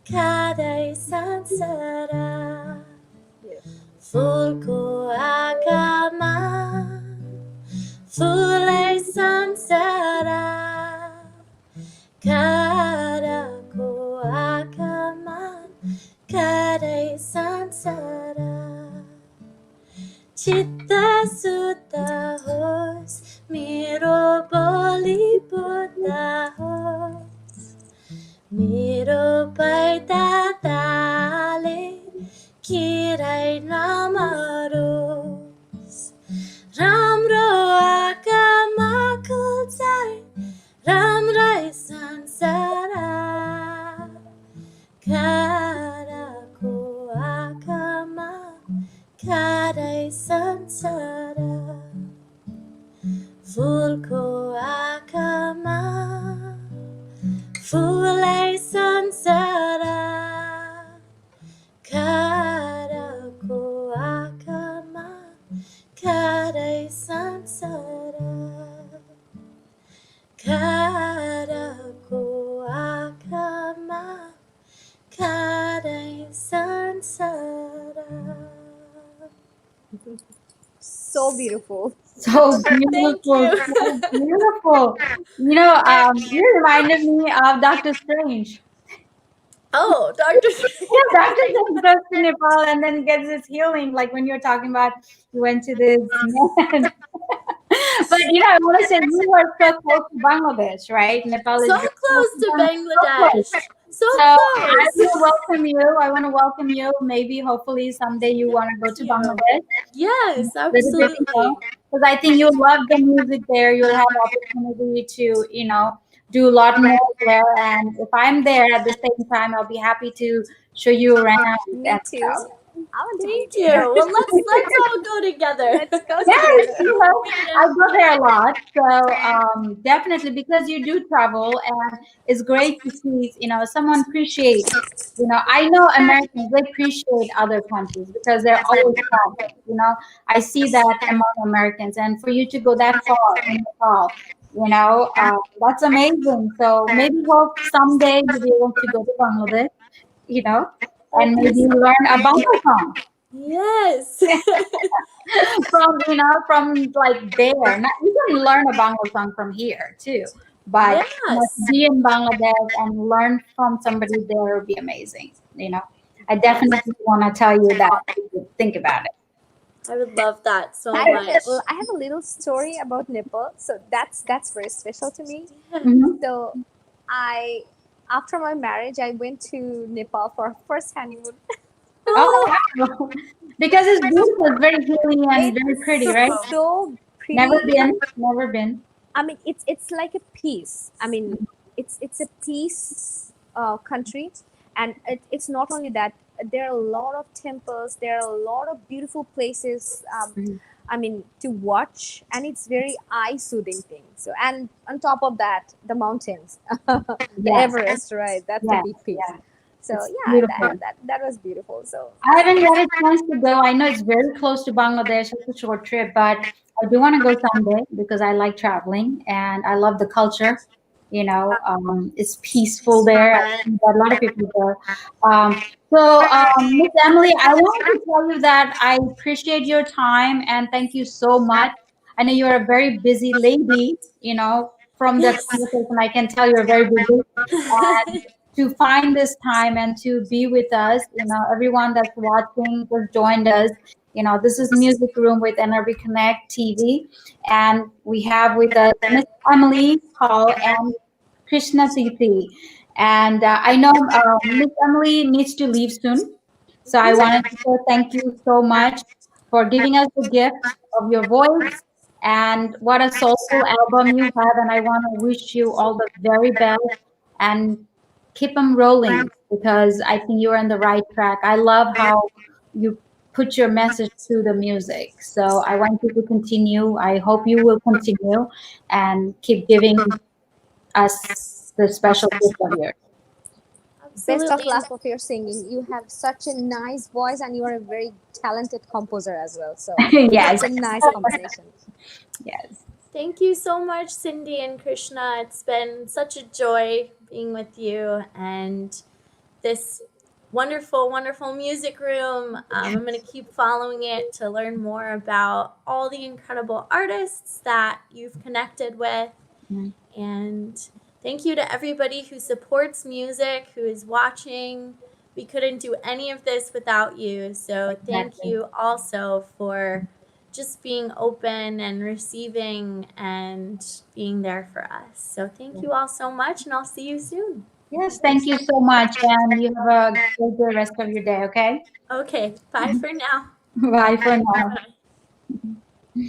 Speaker 2: kadai sansara. Fulko akama, fulai sansara, kadako akama, kadai sansara. Chitta sutta hos, mero boli buddha hos, mero paita dale, kirai namaros. Ramro akama kulzai, ramrai sansara. Karako akama, karai sansara. Fulai sansara Karaku akama Kadai sansara Karaku akama Kadai sansara.
Speaker 3: So beautiful.
Speaker 1: So
Speaker 2: Thank
Speaker 1: beautiful,
Speaker 2: you.
Speaker 1: so beautiful. You reminded me of Dr. Strange.
Speaker 2: Oh, Dr.
Speaker 1: Yeah, Dr. Strange goes to Nepal and then gets his healing. Like when you're talking about you went to this man. But I want to say you are so close to Bangladesh, right? Nepal is
Speaker 2: So
Speaker 1: very close
Speaker 2: close
Speaker 1: to
Speaker 2: to
Speaker 1: Bangladesh. So close.
Speaker 2: Bangladesh. So
Speaker 1: So I
Speaker 2: close.
Speaker 1: will welcome you. I want to welcome you. Maybe, hopefully, someday you want to go
Speaker 2: Thank
Speaker 1: to
Speaker 2: you.
Speaker 1: Bangladesh.
Speaker 2: Yes,
Speaker 1: Little bit,
Speaker 2: absolutely.
Speaker 1: because I think you'll love the music there. You'll have opportunity to, do a lot more there. And if I'm there at the same time, I'll be happy to show you around
Speaker 3: Me
Speaker 1: and
Speaker 3: too.
Speaker 1: stuff.
Speaker 3: I want to be
Speaker 2: Thank you.
Speaker 3: there.
Speaker 2: Well, let's all go together.
Speaker 3: Let's go
Speaker 1: Yes,
Speaker 3: together.
Speaker 1: I go there a lot. So definitely because you do travel and it's great to see, someone appreciate, I know Americans, they appreciate other countries because they're always traveling, I see that among Americans. And for you to go that far in Nepal, that's amazing. So maybe hope someday you'll be able to go to Bangladesh, you know, and
Speaker 2: Hope you
Speaker 1: maybe learn a Bangla song.
Speaker 2: Yes.
Speaker 1: from like there. Not, you can learn a Bangla song from here too, but to
Speaker 2: Yes.
Speaker 1: be in Bangladesh and learn from somebody there would be amazing. I definitely want to tell you that. Think about it.
Speaker 2: I would love that so
Speaker 3: I have
Speaker 2: much.
Speaker 3: I have a little story about Nepal, so that's very special to me.
Speaker 1: Mhm.
Speaker 3: So, I after my marriage, I went to Nepal for our first honeymoon.
Speaker 1: Oh,
Speaker 2: Oh,
Speaker 1: wow. Because it's beautiful, it's very healing and very pretty,
Speaker 3: It's
Speaker 1: right?
Speaker 3: so
Speaker 1: Never
Speaker 3: pretty.
Speaker 1: been, never been.
Speaker 3: I mean, it's like a peace. I mean, it's a peace country, and it's not only that. There are a lot of temples. There are a lot of beautiful places.
Speaker 1: Mhm.
Speaker 3: I mean, to watch, and it's very eye soothing thing. So, and on top of that, the mountains, the
Speaker 1: Yes,
Speaker 3: Everest, right? That's a
Speaker 1: yes,
Speaker 3: big piece.
Speaker 1: yes.
Speaker 3: So
Speaker 1: It's
Speaker 3: yeah,
Speaker 1: beautiful.
Speaker 3: that was beautiful. So
Speaker 1: I haven't had a chance to go. I know it's very close to Bangladesh. It's a short trip, but I do want to go someday because I like traveling and I love the culture. It's peaceful there. I see that a lot of people go. Miss Emily, I want to tell you that I appreciate your time and thank you so much. I know you're a very busy lady. From the
Speaker 2: yes.
Speaker 1: conversation, I can tell you're very busy to find this time and to be with us. Everyone that's watching just joined us. This is Music Room with NRB Connect TV, and we have with us Miss Emily Hall and Krishna Tithi. And I know Miss Emily needs to leave soon, so I wanted to say thank you so much for giving us the gift of your voice. And what a soulful album you have, and I want to wish you all the very best and keep them rolling because I think you're on the right track. I love how you put your message through the music. So I want you to continue. I hope you will continue and keep giving us the special gift of yours.
Speaker 3: best of
Speaker 2: Absolutely.
Speaker 3: luck of your singing. You have such a nice voice, and you are a very talented composer as well. So
Speaker 1: Yes,
Speaker 3: it's a nice combination.
Speaker 1: yes.
Speaker 2: Thank you so much, Cindy and Krishna. It's been such a joy being with you and this wonderful, wonderful music room. I'm going to keep following it to learn more about all the incredible artists that you've connected with.
Speaker 1: Mhm.
Speaker 2: And thank you to everybody who supports music, who is watching. We couldn't do any of this without you. So thank
Speaker 1: Exactly.
Speaker 2: you also for just being open and receiving and being there for us. So thank you all so much, and I'll see you soon.
Speaker 1: Yes, thank you so much. And you have a good rest of your day, okay?
Speaker 2: Okay, bye for now.
Speaker 1: Bye for now.
Speaker 2: Bye.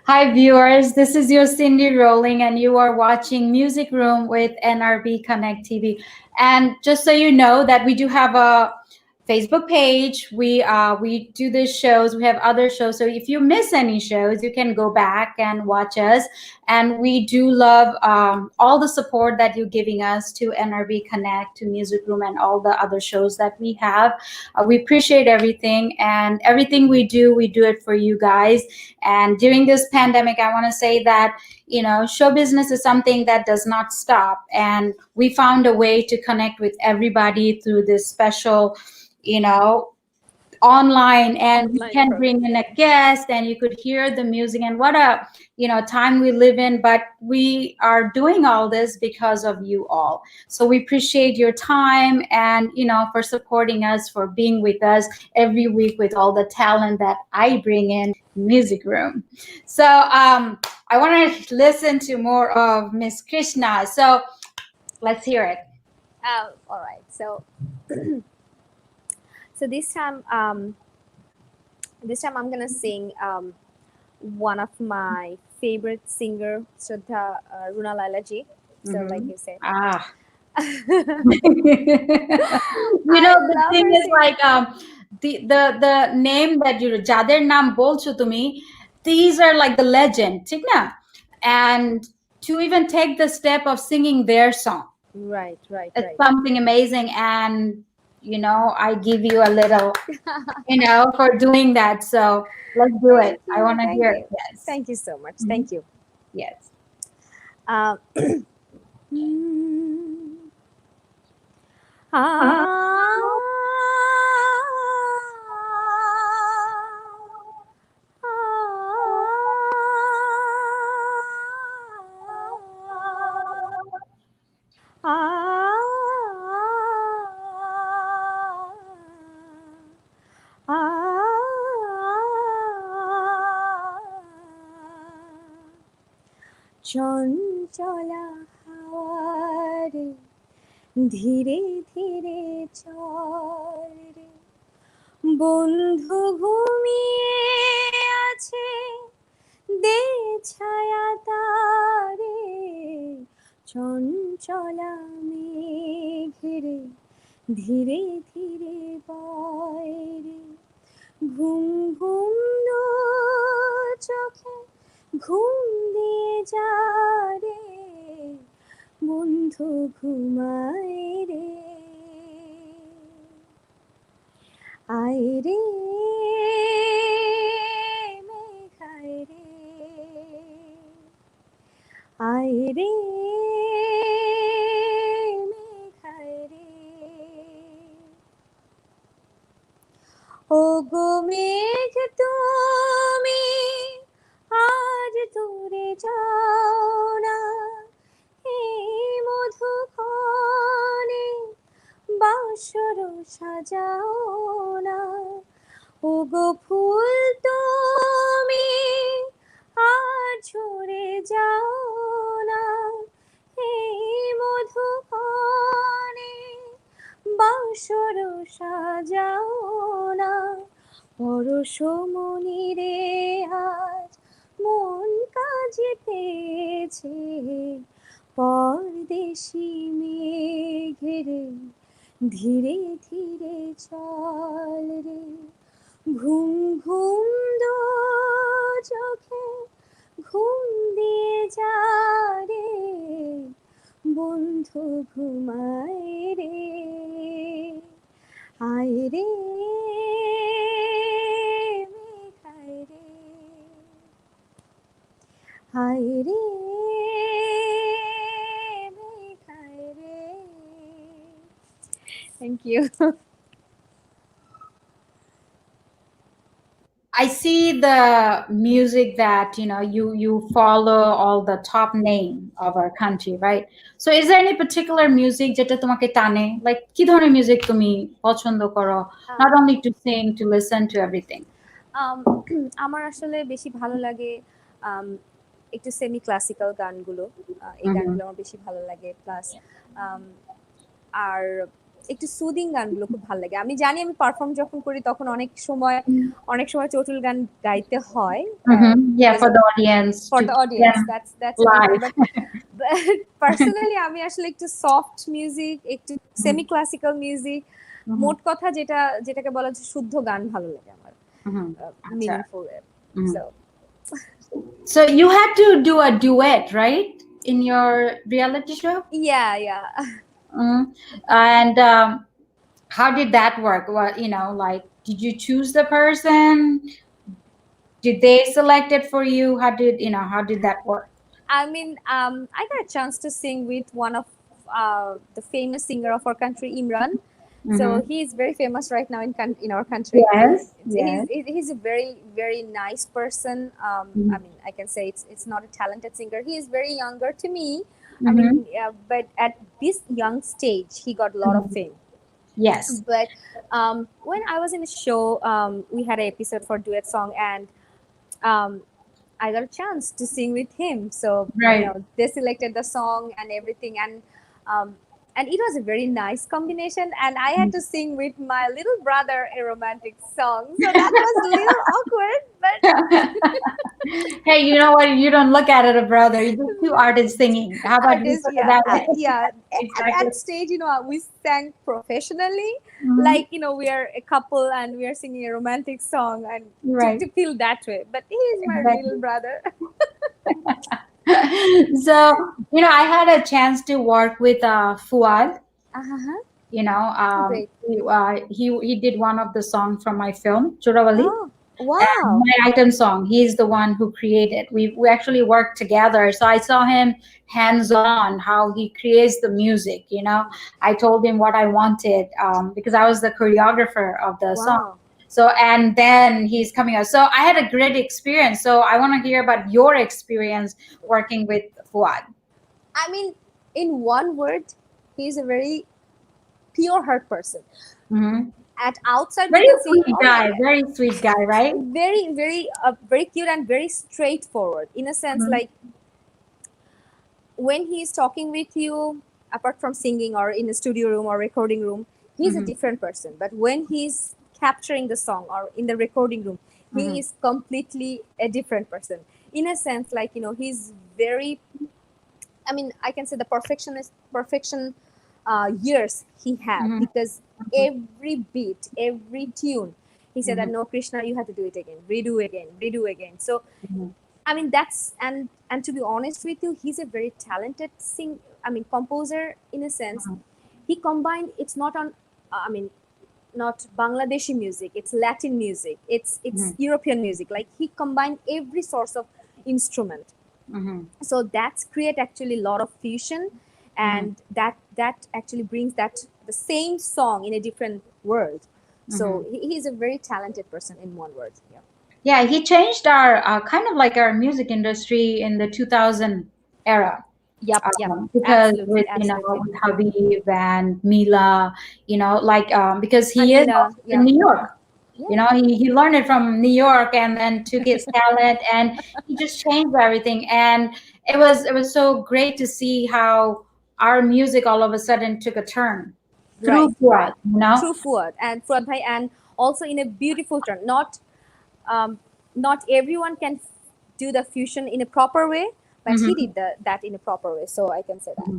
Speaker 1: Hi, viewers. This is your Cindy Rowling, and you are watching Music Room with NRB Connect TV. And just so you know that we do have a Facebook page. We do these shows. We have other shows. So if you miss any shows, you can go back and watch us. And we do love all the support that you're giving us to NRB Connect, to Music Room, and all the other shows that we have. We appreciate everything, and everything we do it for you guys. And during this pandemic, I want to say that, show business is something that does not stop. And we found a way to connect with everybody through this special, online, and we
Speaker 3: Online
Speaker 1: can
Speaker 3: program.
Speaker 1: bring in a guest and you could hear the music. And what a time we live in. But we are doing all this because of you all, so we appreciate your time, and for supporting us, for being with us every week with all the talent that I bring in Music Room. So I want to listen to more of Miss Krishna, so let's hear it.
Speaker 3: All right. So, so this time I'm gonna sing one of my favorite singer, Shraddha Runa Lalaji. So, like you said,
Speaker 1: The thing is, like, the name that যাদের নাম বলছো তুমি, these are like the legend, ঠিক না? And to even take the step of singing their song,
Speaker 3: right.
Speaker 1: it's something amazing. And I give you a little for doing that, so let's do it. I want to hear it. Yes,
Speaker 3: Thank you so much. Thank you.
Speaker 1: yes.
Speaker 3: চঞ্চলা হাওয়ারে ধীরে ধীরে চল রে, বন্ধু ঘুমিয়ে আছে দে ছায়া তারে, চঞ্চলা মেঘেরে ধীরে ধীরে বয় রে, ঘুম ঘুম দো চোখে ঘুম দিয়ে যা রে, বন্ধু ঘুমায় রে, আয় রে মেঘায় রে, আয় রে মেঘায় রে, ও গো মেঘ তুমি আজ দূরে যাও না, এই মধুক্ষণে বাসর সাজাও না, ও গো ফুল তুমি আজ ঝরে যাও না, এই মধুক্ষণে বাসর সাজাও না, পরশমণি রে আজ মন কাজে পেয়েছে, পরদেশি মেঘেরে ধীরে ধীরে চল রে, ঘুম ঘুম দো চোখে ঘুম দিয়ে যা রে, বন্ধু ঘুমায় রে, আয় রে মেঘায় রে, আয় রে মেঘায় রে। Thank you.
Speaker 1: I see the music that you follow all the top name of our country, right? So is there any particular music যেটা তোমাকে টানে, like কি ধরনের music তুমি পছন্দ করো, not only to sing, to listen to everything?
Speaker 3: আমার আসলে বেশি ভালো লাগে একটু সেমি ক্লাসিক্যাল গানগুলো, এই গানগুলো আমার বেশি ভালো লাগে, প্লাস আর একটু সুদিং গানগুলো খুব ভালো লাগে। আমি জানি আমি পারফর্ম যখন করি তখন অনেক সময় চটুল গান গাইতে হয়,
Speaker 1: for the audience,
Speaker 3: that's live. But personally আমি আসলে একটু সফট মিউজিক, একটু সেমি ক্লাসিক্যাল মিউজিক, মোট কথা যেটাকে বলা যায় শুদ্ধ গান ভালো লাগে আমার, meaningful. So
Speaker 1: So you had to do a duet, right, in your reality show?
Speaker 3: Yeah.
Speaker 1: Mm. And how did that work? What, like, did you choose the person? Did they select it for you? How did that work?
Speaker 3: I mean, I got a chance to sing with one of the famous singer of our country, Imran. So
Speaker 1: Mm-hmm.
Speaker 3: he is very famous right now in our country.
Speaker 1: Yes,
Speaker 3: He's
Speaker 1: yes.
Speaker 3: he's a very nice person. I
Speaker 1: Mm-hmm.
Speaker 3: mean, I can say it's not a talented singer. He is very younger to me. I
Speaker 1: Mm-hmm.
Speaker 3: mean, but at this young stage, he got a lot of
Speaker 1: Mm-hmm.
Speaker 3: fame.
Speaker 1: Yes.
Speaker 3: But when I was in a show, we had an episode for duet song, and um, I got a chance to sing with him. So
Speaker 1: Right.
Speaker 3: they selected the song and everything, um, and it was a very nice combination. And I had to sing with my little brother a romantic song, so that was a little awkward,
Speaker 1: Hey, you know what? You don't look at it, a brother. You're just two
Speaker 3: but
Speaker 1: artists singing. How about we
Speaker 3: artist,
Speaker 1: put it
Speaker 3: yeah,
Speaker 1: that way?
Speaker 3: yeah. At
Speaker 1: Exactly.
Speaker 3: that stage, we sang professionally,
Speaker 1: Mhm.
Speaker 3: like we are a couple and we are singing a romantic song, and
Speaker 1: Right.
Speaker 3: to feel that way. But he is my little
Speaker 1: Exactly.
Speaker 3: brother.
Speaker 1: So, I had a chance to work with Fuad.
Speaker 3: Uh-huh.
Speaker 1: You know,
Speaker 3: Great.
Speaker 1: he did one of the songs from my film, Churawali.
Speaker 3: Oh,
Speaker 1: And
Speaker 3: wow.
Speaker 1: my item song, he's the one who created. We actually worked together. So I saw him hands on how he creates the music. I told him what I wanted because I was the choreographer of the song.
Speaker 3: Wow.
Speaker 1: So, and then he's coming out. So I had a great experience. So I want to hear about your experience working with Fuad.
Speaker 3: I mean, in one word, he's a very pure heart person.
Speaker 1: Hmm.
Speaker 3: At outside, we
Speaker 1: Very
Speaker 3: can see,
Speaker 1: sweet
Speaker 3: oh my
Speaker 1: guy,
Speaker 3: God,
Speaker 1: very sweet guy, right?
Speaker 3: very cute and very straightforward. In a sense,
Speaker 1: Mhm.
Speaker 3: like when he's talking with you, apart from singing or in a studio room or recording room, he's a
Speaker 1: Mhm.
Speaker 3: different person. But when he's capturing the song or in the recording room, he
Speaker 1: Mhm.
Speaker 3: is completely a different person. In a sense, like he's very, I mean, I can say the perfection years he had,
Speaker 1: Mhm.
Speaker 3: because every beat, every tune, he said that
Speaker 1: Mhm.
Speaker 3: no, Krishna, you have to do it again, redo again. So
Speaker 1: Mhm.
Speaker 3: I mean, and to be honest with you, he's a very talented composer in a sense.
Speaker 1: Mhm.
Speaker 3: He combined. It's not on. I mean, not Bangladeshi music. It's Latin music. It's
Speaker 1: Mhm.
Speaker 3: European music. Like he combined every source of instrument,
Speaker 1: Mhm.
Speaker 3: so that's create actually a lot of fusion,
Speaker 1: Mhm.
Speaker 3: and that actually brings that the same song in a different world. So
Speaker 1: Mhm.
Speaker 3: he's a very talented person in one word. Yeah.
Speaker 1: Yeah, he changed our kind of like our music industry in the 2000 era.
Speaker 3: Yep.
Speaker 1: Because
Speaker 3: Absolutely,
Speaker 1: with
Speaker 3: absolutely.
Speaker 1: with Habib and Mila, like because he is
Speaker 3: Anila,
Speaker 1: also in
Speaker 3: yeah,
Speaker 1: New York.
Speaker 3: yeah,
Speaker 1: He learned it from New York and then took his talent and he just changed everything. And it was so great to see how our music all of a sudden took a turn through
Speaker 3: right.
Speaker 1: Fuad.
Speaker 3: True Fuad and Fuad Bhai, and also in a beautiful turn. Um, not everyone can do the fusion in a proper way, but he
Speaker 1: Hmm.
Speaker 3: did that in a proper way. So I can say that.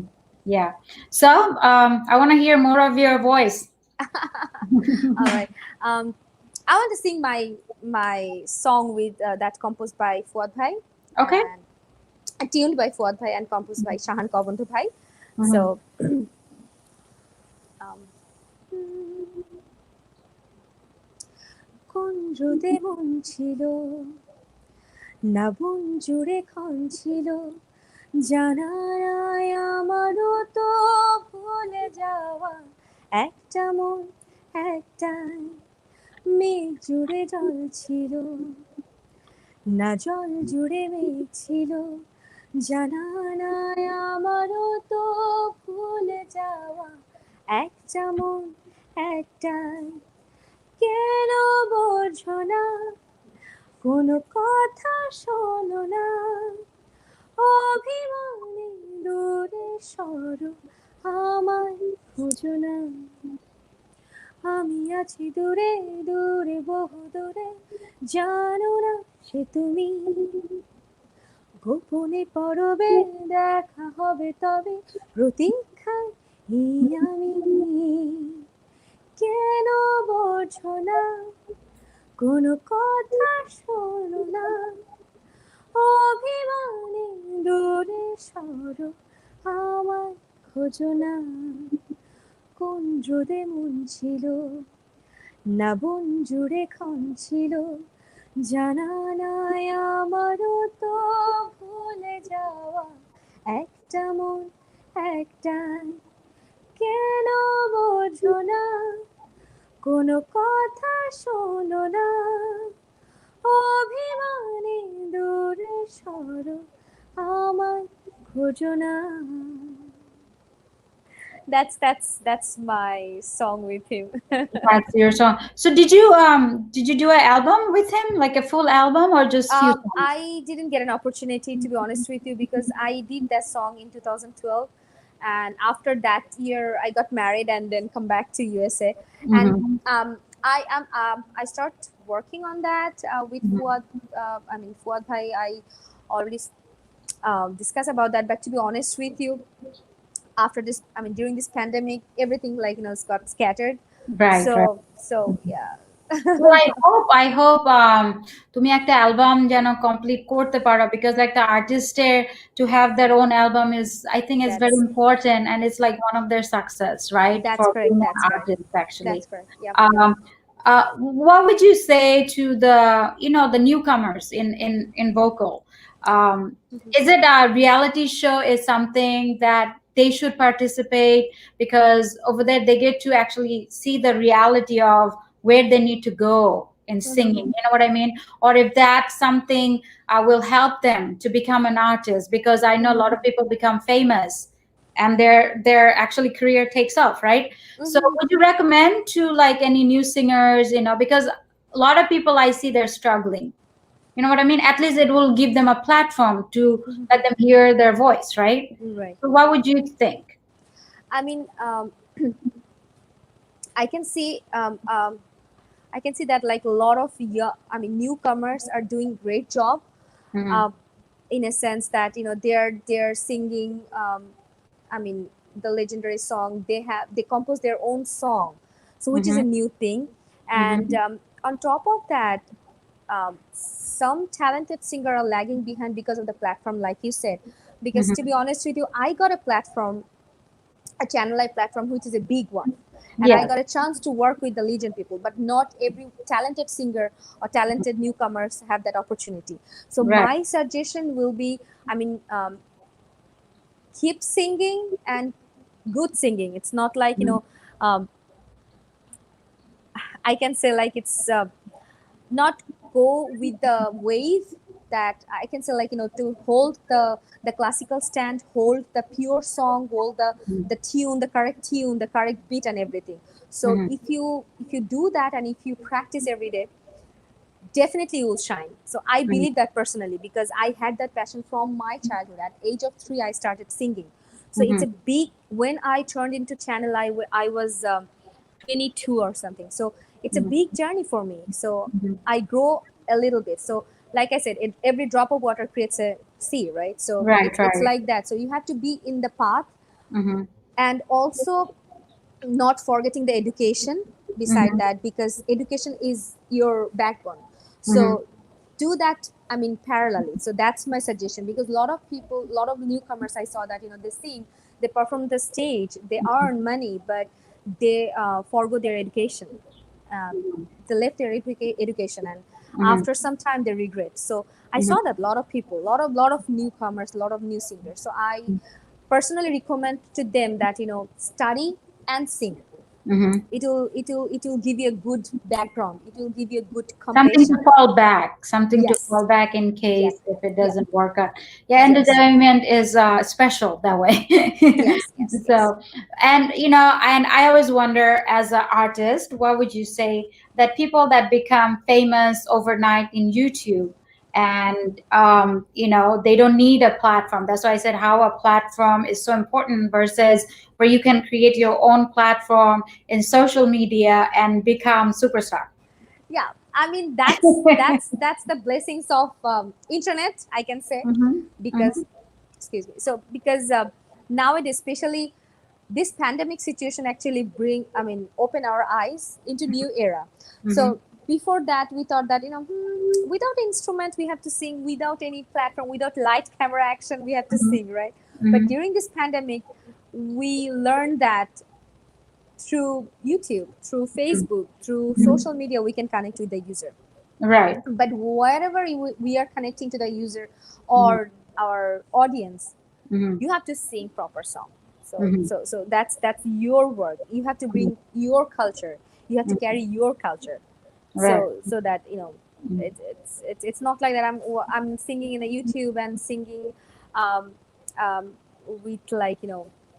Speaker 1: Yeah. So I want to hear more of your voice.
Speaker 3: All right. Um, I want to sing my song with that composed by Fuad Bhai
Speaker 1: Okay.
Speaker 3: and tuned by Fuad Bhai and composed by Shahan Kavandhu Bhai.
Speaker 1: Hmm.
Speaker 3: So. Um, কোন রোদে মন ছিল না বন জুড়ে ক্ষণ ছিল জানায় আমারও তো ভুলে যাওয়া একটা মন একটাই মেঘ জুড়ে জল ছিল না জল জুড়ে মেঘ ছিল জানায় আমারও তো ভুলে যাওয়া একটা মন একটাই কেন বোঝো না কোনো কথা শোনো না অভিমানে দূরে সরো আমায় খুঁজো না আমি আছি দূরে দূরে বহু দূরে জানো না সে তুমি গোপনে পরবে দেখা হবে তবে প্রতীক্ষায় এই আমি কেন বোঝো না কোনো কথা শোনো না অভিমানে দূরে সরো আমায় খোঁজো না, কোন রোদে মন ছিল না বন জুড়ে ক্ষণ ছিল, জানা নাই আমারও তো ভুলে যাওয়া একটা মন একটাই, কেন বোঝো না কোনো কথা শোনো না, অভিমানে দূরে সরো আমায় খোঁজো না. That's my song with him.
Speaker 1: That's your song. So did you do an album with him, like a full album, or just few songs?
Speaker 3: I didn't get an opportunity, to be honest with you, because I did that song in 2012, and after that year I got married and then come back to USA. And I start working on that with Fuad. Fuad Bhai, I already discuss about that. But to be honest with you, after this, during this pandemic, everything got scattered.
Speaker 1: Right, right.
Speaker 3: So yeah.
Speaker 1: Well, I hope তুমি একটা album যেন complete করতে পারো, because like the artist to have their own album is, I think, is very important, and it's like one of their success, right?
Speaker 3: That's
Speaker 1: For
Speaker 3: correct.
Speaker 1: being an
Speaker 3: That's correct.
Speaker 1: artist, actually.
Speaker 3: That's correct. Yeah.
Speaker 1: What would you say to the newcomers in vocal? Is it a reality show is something that they should participate, because over there they get to actually see the reality of where they need to go in singing, you know what I mean? Or if that's something will help them to become an artist, because I know a lot of people become famous and their actually career takes off, right? So would you recommend to like any new singers, because a lot of people I see they're struggling, you know what I mean? At least it will give them a platform to let them hear their voice, right?
Speaker 3: Right.
Speaker 1: So what would you think?
Speaker 3: I mean, I can see that like a lot of newcomers are doing great job, in a sense that they're singing the legendary song. They compose their own song, so which is a new thing. And on top of that, some talented singer are lagging behind because of the platform, like you said. Because to be honest with you, I got a platform, a Channel I platform, which is a big one. And I got a chance to work with the legend people, but not every talented singer or talented newcomers have that opportunity. So my suggestion will be, keep singing and good singing. It's not like, I can say like it's not go with the wave, that I can say like, to hold the classical stand, hold the pure song, hold the tune, the correct beat and everything. So if you do that, and if you practice every day, definitely you will shine. So I believe that personally, because I had that passion from my childhood. At age of 3 I started singing. So it's a big, when I turned into Channel I was 22 or something. So it's a big journey for me. So I grow a little bit. So like I said, every drop of water creates a sea, right? So it's like that. So you have to be in the path, and also not forgetting the education beside that, because education is your backbone. So do that, parallelly. So that's my suggestion, because a lot of people, a lot of newcomers I saw that, they sing, they perform the stage, they earn money, but they forgo their education. They left their education, and after some time they regret. So I saw that a lot of people, lot of newcomers, a lot of new singers. So I personally recommend to them that study and sing. It will give you a good background. It will give you a good
Speaker 1: something to fall back,
Speaker 3: Yes.
Speaker 1: to fall back in case if it doesn't work out.
Speaker 3: Yes.
Speaker 1: Entertainment is special that way.
Speaker 3: Yes.
Speaker 1: So, and and I always wonder, as an artist, what would you say that people that become famous overnight in YouTube, and they don't need a platform? That's why I said how a platform is so important, versus where you can create your own platform in social media and become superstar.
Speaker 3: Yeah, that's the blessings of internet, I can say. Because excuse me. So because nowadays, especially this pandemic situation actually open our eyes into new era. So before that we thought that without instrument we have to sing, without any platform, without light, camera, action, we have to sing, right? But during this pandemic we learned that through YouTube, through Facebook, through social media, we can connect with the user.
Speaker 1: Right.
Speaker 3: But wherever we are connecting to the user or our audience, you have to sing proper song. So that's your work. You have to bring your culture. You have to carry your culture.
Speaker 1: Right.
Speaker 3: So that it's not like that I'm singing in a YouTube and singing with like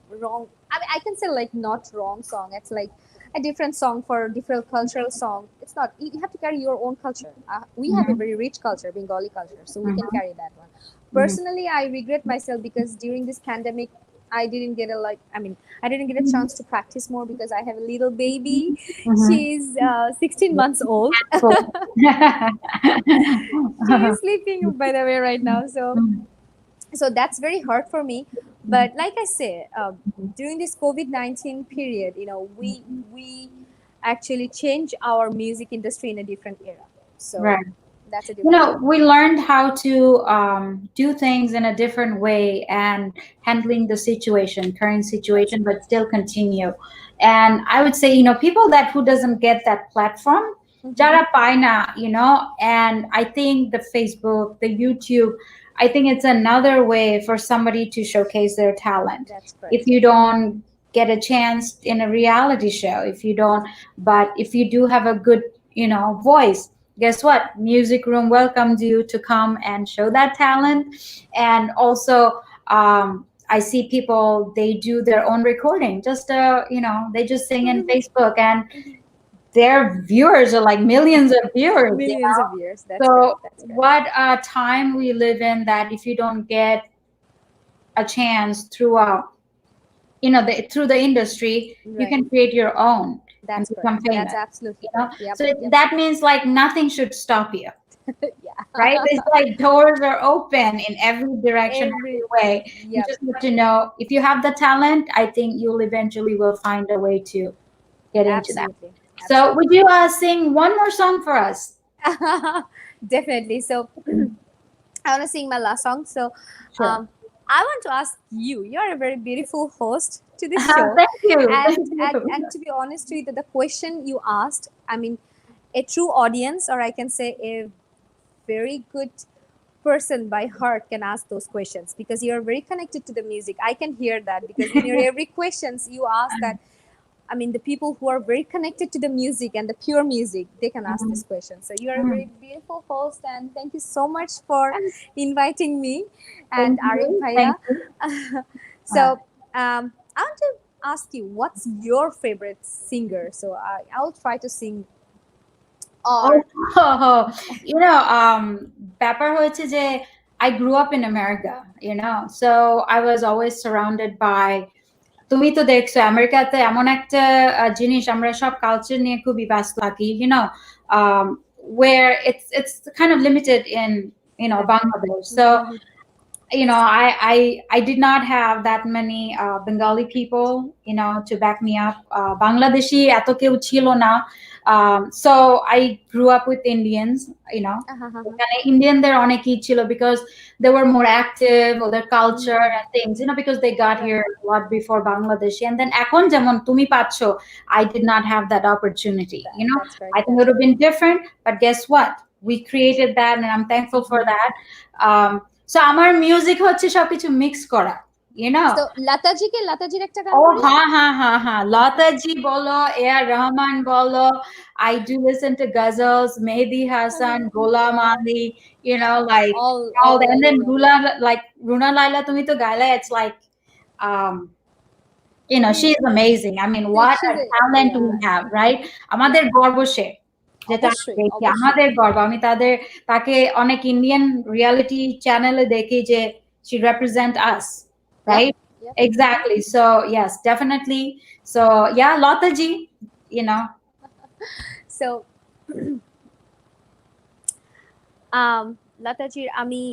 Speaker 3: wrong. I mean, I can say like not wrong song. It's like a different song for different cultural song. It's not. You have to carry your own culture. We have a very rich culture, Bengali culture, so we can carry that one. Personally, I regret myself because during this pandemic, I didn't get I didn't get a chance to practice more because I have a little baby. She's 16 months old. She is sleeping, by the way, right now. So that's very hard for me. But like I say, during this COVID-19 period, we actually change our music industry in a different era. So
Speaker 1: Right.
Speaker 3: that's a different.
Speaker 1: We learned how to do things in a different way and handling the current situation, but still continue. And I would say, people who doesn't get that platform, jara পায় না, and I think the Facebook, the YouTube, I think it's another way for somebody to showcase their talent.
Speaker 3: That's correct.
Speaker 1: If you don't get a chance in a reality show, but if you do have a good, voice, guess what? Music Room welcomes you to come and show that talent. And also, I see people, they do their own recording, just they just sing in Facebook, and their viewers are like millions of viewers.
Speaker 3: Millions of viewers. That's
Speaker 1: So
Speaker 3: correct. That's correct.
Speaker 1: what a time we live in, that if you don't get a chance through through the industry, you
Speaker 3: Right.
Speaker 1: can create your own and
Speaker 3: That's
Speaker 1: become
Speaker 3: correct.
Speaker 1: famous.
Speaker 3: That's absolutely
Speaker 1: You know?
Speaker 3: correct. Yep,
Speaker 1: So
Speaker 3: yep.
Speaker 1: that means like nothing should stop you,
Speaker 3: Yeah.
Speaker 1: right? It's like doors are open in every direction, every way. You
Speaker 3: Yep.
Speaker 1: just need to know, if you have the talent, I think you'll eventually will find a way to get into that.
Speaker 3: Absolutely.
Speaker 1: So would you sing one more song for us?
Speaker 3: Definitely. So I want to sing my last song. So
Speaker 1: Sure.
Speaker 3: I want to ask you. You're a very beautiful host to this show.
Speaker 1: Thank you.
Speaker 3: And to be honest with you, the question you asked, I mean, a true audience, or I can say a very good person by heart can ask those questions, because you're very connected to the music. I can hear that, because in your every questions you ask that. I mean, the people who are very connected to the music and the pure music, they can ask this question. So you are a very beautiful host, and thank you so much for inviting me and Arif Bhaiya. So I want to ask you, what's your favorite singer? So I'll try to sing. Or
Speaker 1: ব্যাপার হয়েছে যে I grew up in America, so I was always surrounded by, তুমি তো দেখছো আমেরিকাতে এমন একটা জিনিস, আমরা সব কালচার নিয়ে খুবই ব্যস্ত থাকি, where it's kind of limited in Bangladesh. So I did not have that many Bengali people to back me up. Bangladeshi eto keu chilo na. So I grew up with Indians, Indianদের অনেকই ছিল, because they were more active, or their culture and things, because they got here a lot before Bangladeshi. And then এখন যেমন তুমি পাচ্ছ, I did not have that opportunity. I think it would have been different, but guess what? We created that, and I'm thankful for that. So আমার music হচ্ছে সবকিছু mix করা,
Speaker 3: So লতাজির একটা গান
Speaker 1: Oh, ha. Lataji bolo, A.R. Rahman bolo. I do listen to ghazals, Mehdi Hassan, Ghulam Ali, like all and then Runa Laila Tumi to Gaila, it's like, she's amazing. I mean, what a talent we have, right? আমাদের গর্ব সে, যেটা দেখি আমাদের গর্ব। আমি তাকে অনেক Indian reality চ্যানেলে দেখি যে she represent us, right?
Speaker 3: Yep.
Speaker 1: Exactly. So yes, definitely. So yeah, Lataji,
Speaker 3: So লতাজির আমি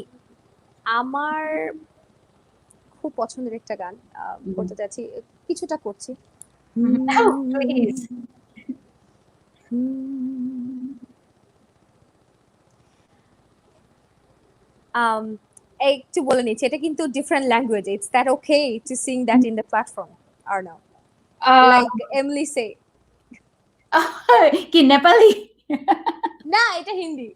Speaker 3: আমার খুব পছন্দের একটা গান করতে যাচ্ছি, কিছুটা করছি।
Speaker 1: Oh, please.
Speaker 3: একটু বলে নিচ্ছি, এটা কিন্তু different language. It's that okay to sing that in the platform আর নাও, লাইক এমলি সে?
Speaker 1: কি নেপালি?
Speaker 3: না, এটা Hindi.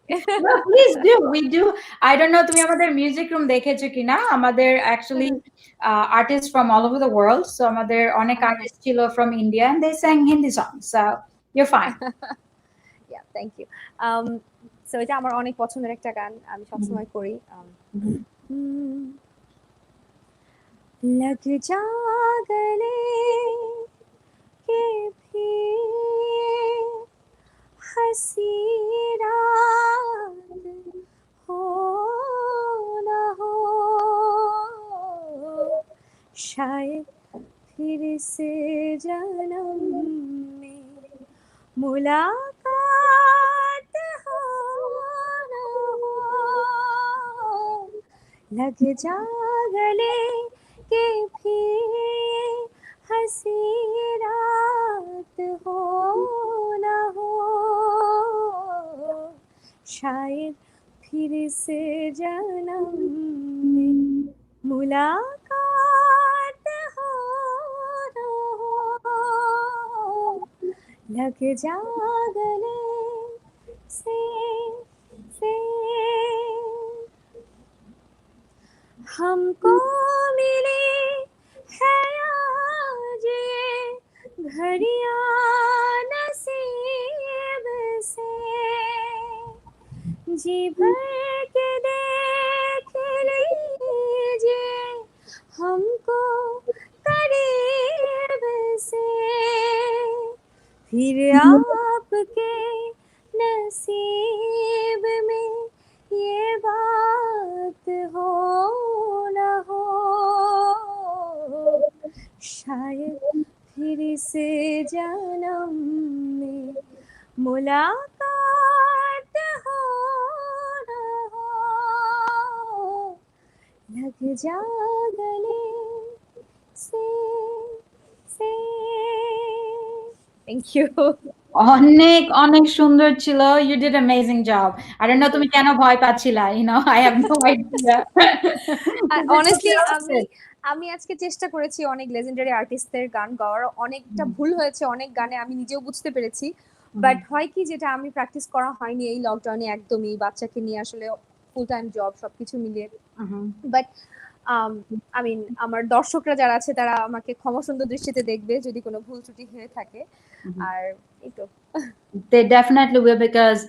Speaker 1: No, please do. We do. I don't know তুমি আমাদের মিউজিক রুম দেখেছো কিনা, আমাদের actually artists from all over the world. So আমাদের অনেক আর্টিস্ট ছিল from India and they sang Hindi songs. So you're fine.
Speaker 3: Yeah, thank you. So এটা আমার অনেক পছন্দের একটা গান, আমি সবসময় করি। लग जा गले के भी हंसी रात हो ना हो, शायद फिर से जन्म में मुलाकात हो ना हो, लग जा गले के भी हंसी रात हो ना हो, शायद फिर से जन्म में मुलाकात हो ना हो, लग जा गले से हमको मिली है आज ये घड़ियां नसीब से, जी भर के देख लीजिए हमको करीब से, फिर आपके नसीब में ये बात हो ना हो, शायद फिर से जन्म में मुलाकात हो ना हो, लग जा गले से। Thank you.
Speaker 1: অনেক অনেক সুন্দর ছিল। You did amazing job. I don't know তুমি কেন ভয় পাচ্ছিলা, you know, I have no idea.
Speaker 3: Honestly, আমি আজকে চেষ্টা করেছি অনেক লেজেন্ডারি আর্টিস্টদের গান গাওয়ার, অনেকটা ভুল হয়েছে অনেক গানে, আমি নিজেও বুঝতে পেরেছি। বাট হয় কি, যেটা আমি প্র্যাকটিস করা হয়নি এই লকডাউনে, একদমই বাচ্চাকে নিয়ে আসলে ফুল টাইম জব সবকিছু মিলিয়ে। বাট আই মিন আমার দর্শকরা যারা আছে তারা আমাকে ক্ষমা সুন্দর দৃষ্টিতে দেখবে যদি কোনো ভুল ত্রুটি হয়ে থাকে। আর এই তো,
Speaker 1: they definitely will because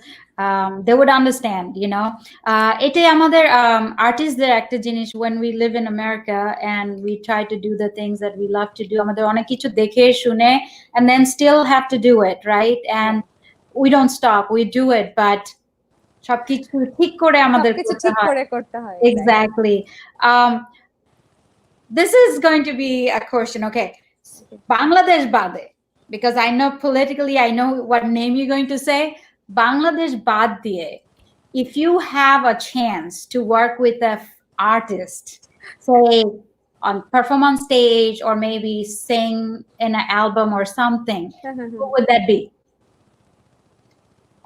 Speaker 1: they would understand, you know. এটাই আমাদের আর্টিস্টদের একটা জিনিস, when we live in America and we try to do the things that we love to do, আমাদের অনেক কিছু দেখে শুনে and then still have to do it, right? And we don't stop, we do it, but সবকিছু ঠিক করে আমাদের
Speaker 3: সবকিছু ঠিক করে করতে হয়।
Speaker 1: Exactly. This is going to be a question, okay? Bangladesh bade, because I know politically, I know what name you're going to say. Bangladesh baad diye, if you have a chance to work with an artist, say on perform on stage or maybe sing in an album or something, who would that be?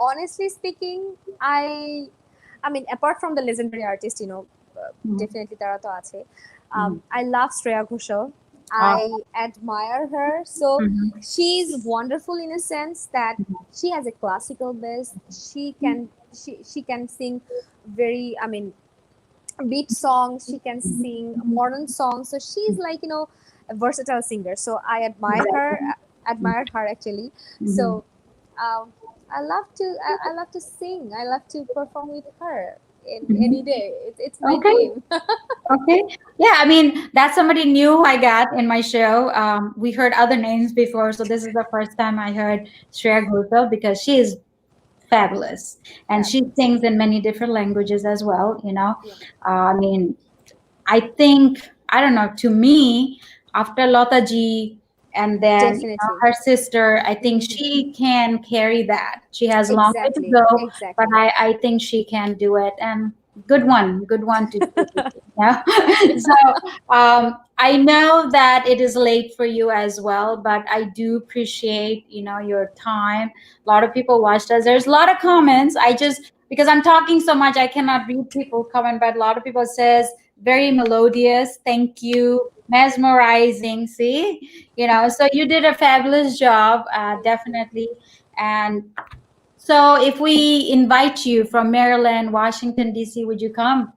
Speaker 3: Honestly speaking, I mean, apart from the legendary artist, you know, definitely tara to ache. I love Shreya Ghoshal. I admire her. So she's wonderful in a sense that she has a classical base. She can sing very, I mean, beat songs. She can sing modern songs. So she's like, you know, a versatile singer. So I admired her actually. So I love to sing. I love to perform with her any day. It's my dream.
Speaker 1: Okay. Yeah, I mean, that's somebody new I got in my show. We heard other names before, so this is the first time I heard Shreya Ghoshal because she is fabulous and she sings in many different languages as well, you know. I mean, I think, I don't know, to me, after Lata ji and then you know, her sister, I think she can carry that. She has a long way to go, but I think she can do it. And good one to do. Yeah. So I know that it is late for you as well, but I do appreciate, you know, your time. A lot of people watched us. There's a lot of comments. I just because I'm talking so much, I cannot read people comment, but a lot of people says very melodious. Thank you. Mesmerizing. See, so you did a fabulous job, definitely. And so if we invite you from Maryland, Washington, D.C., would you come?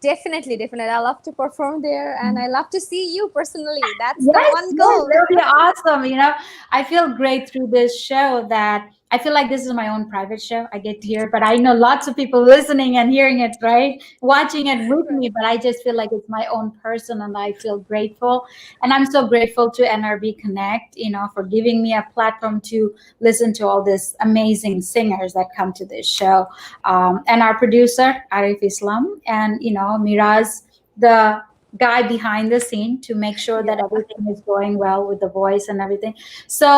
Speaker 3: Definitely, definitely. I love to perform there, and I love to see you personally. That's the
Speaker 1: Yes,
Speaker 3: one
Speaker 1: yes,
Speaker 3: goal.
Speaker 1: that'll be awesome. I feel great through this show that I feel like this is my own private show. I get to hear, but I know lots of people listening and hearing it, right? Watching it with me, but I just feel like it's my own person and I feel grateful. And I'm so grateful to NRB Connect, for giving me a platform to listen to all these amazing singers that come to this show. And our producer, Arif Islam, and, Miraz, the guy behind the scene to make sure that
Speaker 3: Yeah.
Speaker 1: everything is going well with the voice and everything. So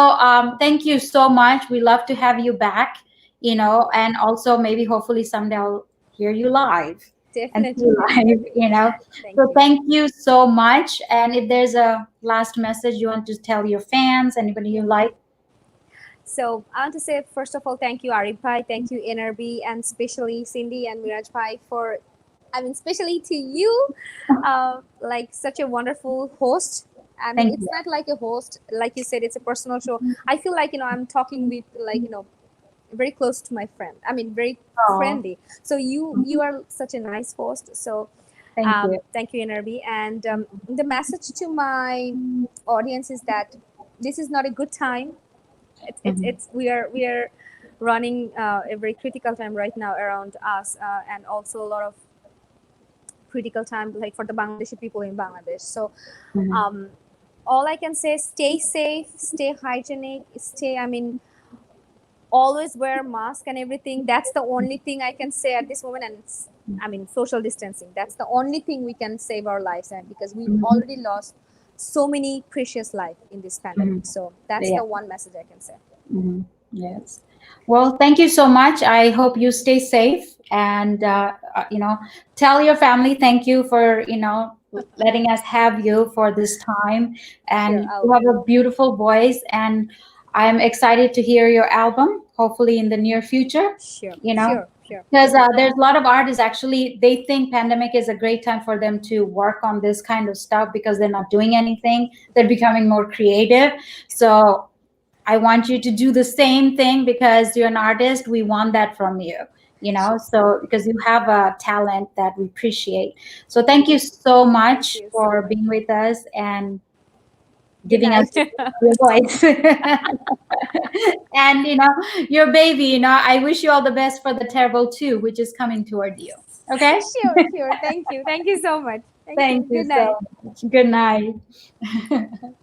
Speaker 1: thank you so much. We love to have you back, and also maybe hopefully someday I'll hear you live and see
Speaker 3: Definitely,
Speaker 1: you live,
Speaker 3: definitely. Thank
Speaker 1: So
Speaker 3: you.
Speaker 1: thank you so much. And if there's a last message you want to tell your fans, anybody you like.
Speaker 3: So I want to say, first of all, thank you, Arif Bhai, thank you, NRB, and especially Cindy and Miraj Bhai for, especially to you, like such a wonderful host.
Speaker 1: Thank
Speaker 3: It's
Speaker 1: you.
Speaker 3: not like a host, like you said, it's a personal show. I feel like, I'm talking with, like, very close to my friend. Very
Speaker 1: Oh,
Speaker 3: friendly. So you are such a nice host. So
Speaker 1: thank you.
Speaker 3: thank you, NRB. And the message to my audience is that this is not a good time.
Speaker 1: Mhm.
Speaker 3: We are running a very critical time right now around us, and also a lot of critical time, like for the Bangladeshi people in Bangladesh. So
Speaker 1: Mhm.
Speaker 3: um, all I can say is stay safe, stay hygienic, always wear mask and everything. That's the only thing I can say at this moment. And social distancing, that's the only thing we can save our lives, and because we
Speaker 1: Mhm.
Speaker 3: already lost so many precious life in this pandemic.
Speaker 1: Mhm.
Speaker 3: So that's
Speaker 1: Yeah.
Speaker 3: the one message I can say.
Speaker 1: Mhm. Yes. Well, thank you so much. I hope you stay safe and, tell your family thank you for, letting us have you for this time.
Speaker 3: Sure,
Speaker 1: And you
Speaker 3: I'll
Speaker 1: have a beautiful voice, and I'm excited to hear your album, hopefully in the near future,
Speaker 3: sure,
Speaker 1: you know.
Speaker 3: sure, sure,
Speaker 1: Because
Speaker 3: definitely.
Speaker 1: there's a lot of artists actually, they think pandemic is a great time for them to work on this kind of stuff because they're not doing anything. They're becoming more creative. So I want you to do the same thing because you're an artist. We want that from you,
Speaker 3: Sure.
Speaker 1: so because you have a talent that we appreciate. So thank you so
Speaker 3: Thank
Speaker 1: much
Speaker 3: you so
Speaker 1: for
Speaker 3: much.
Speaker 1: being with us and
Speaker 3: Good
Speaker 1: giving us
Speaker 3: night.
Speaker 1: your voice. And, your baby, I wish you all the best for the Terrible 2, which is coming toward you. Okay?
Speaker 3: Sure, sure. Thank you. Thank you so much. Thank
Speaker 1: Thank
Speaker 3: you.
Speaker 1: you
Speaker 3: Good
Speaker 1: so
Speaker 3: night.
Speaker 1: much. Good night.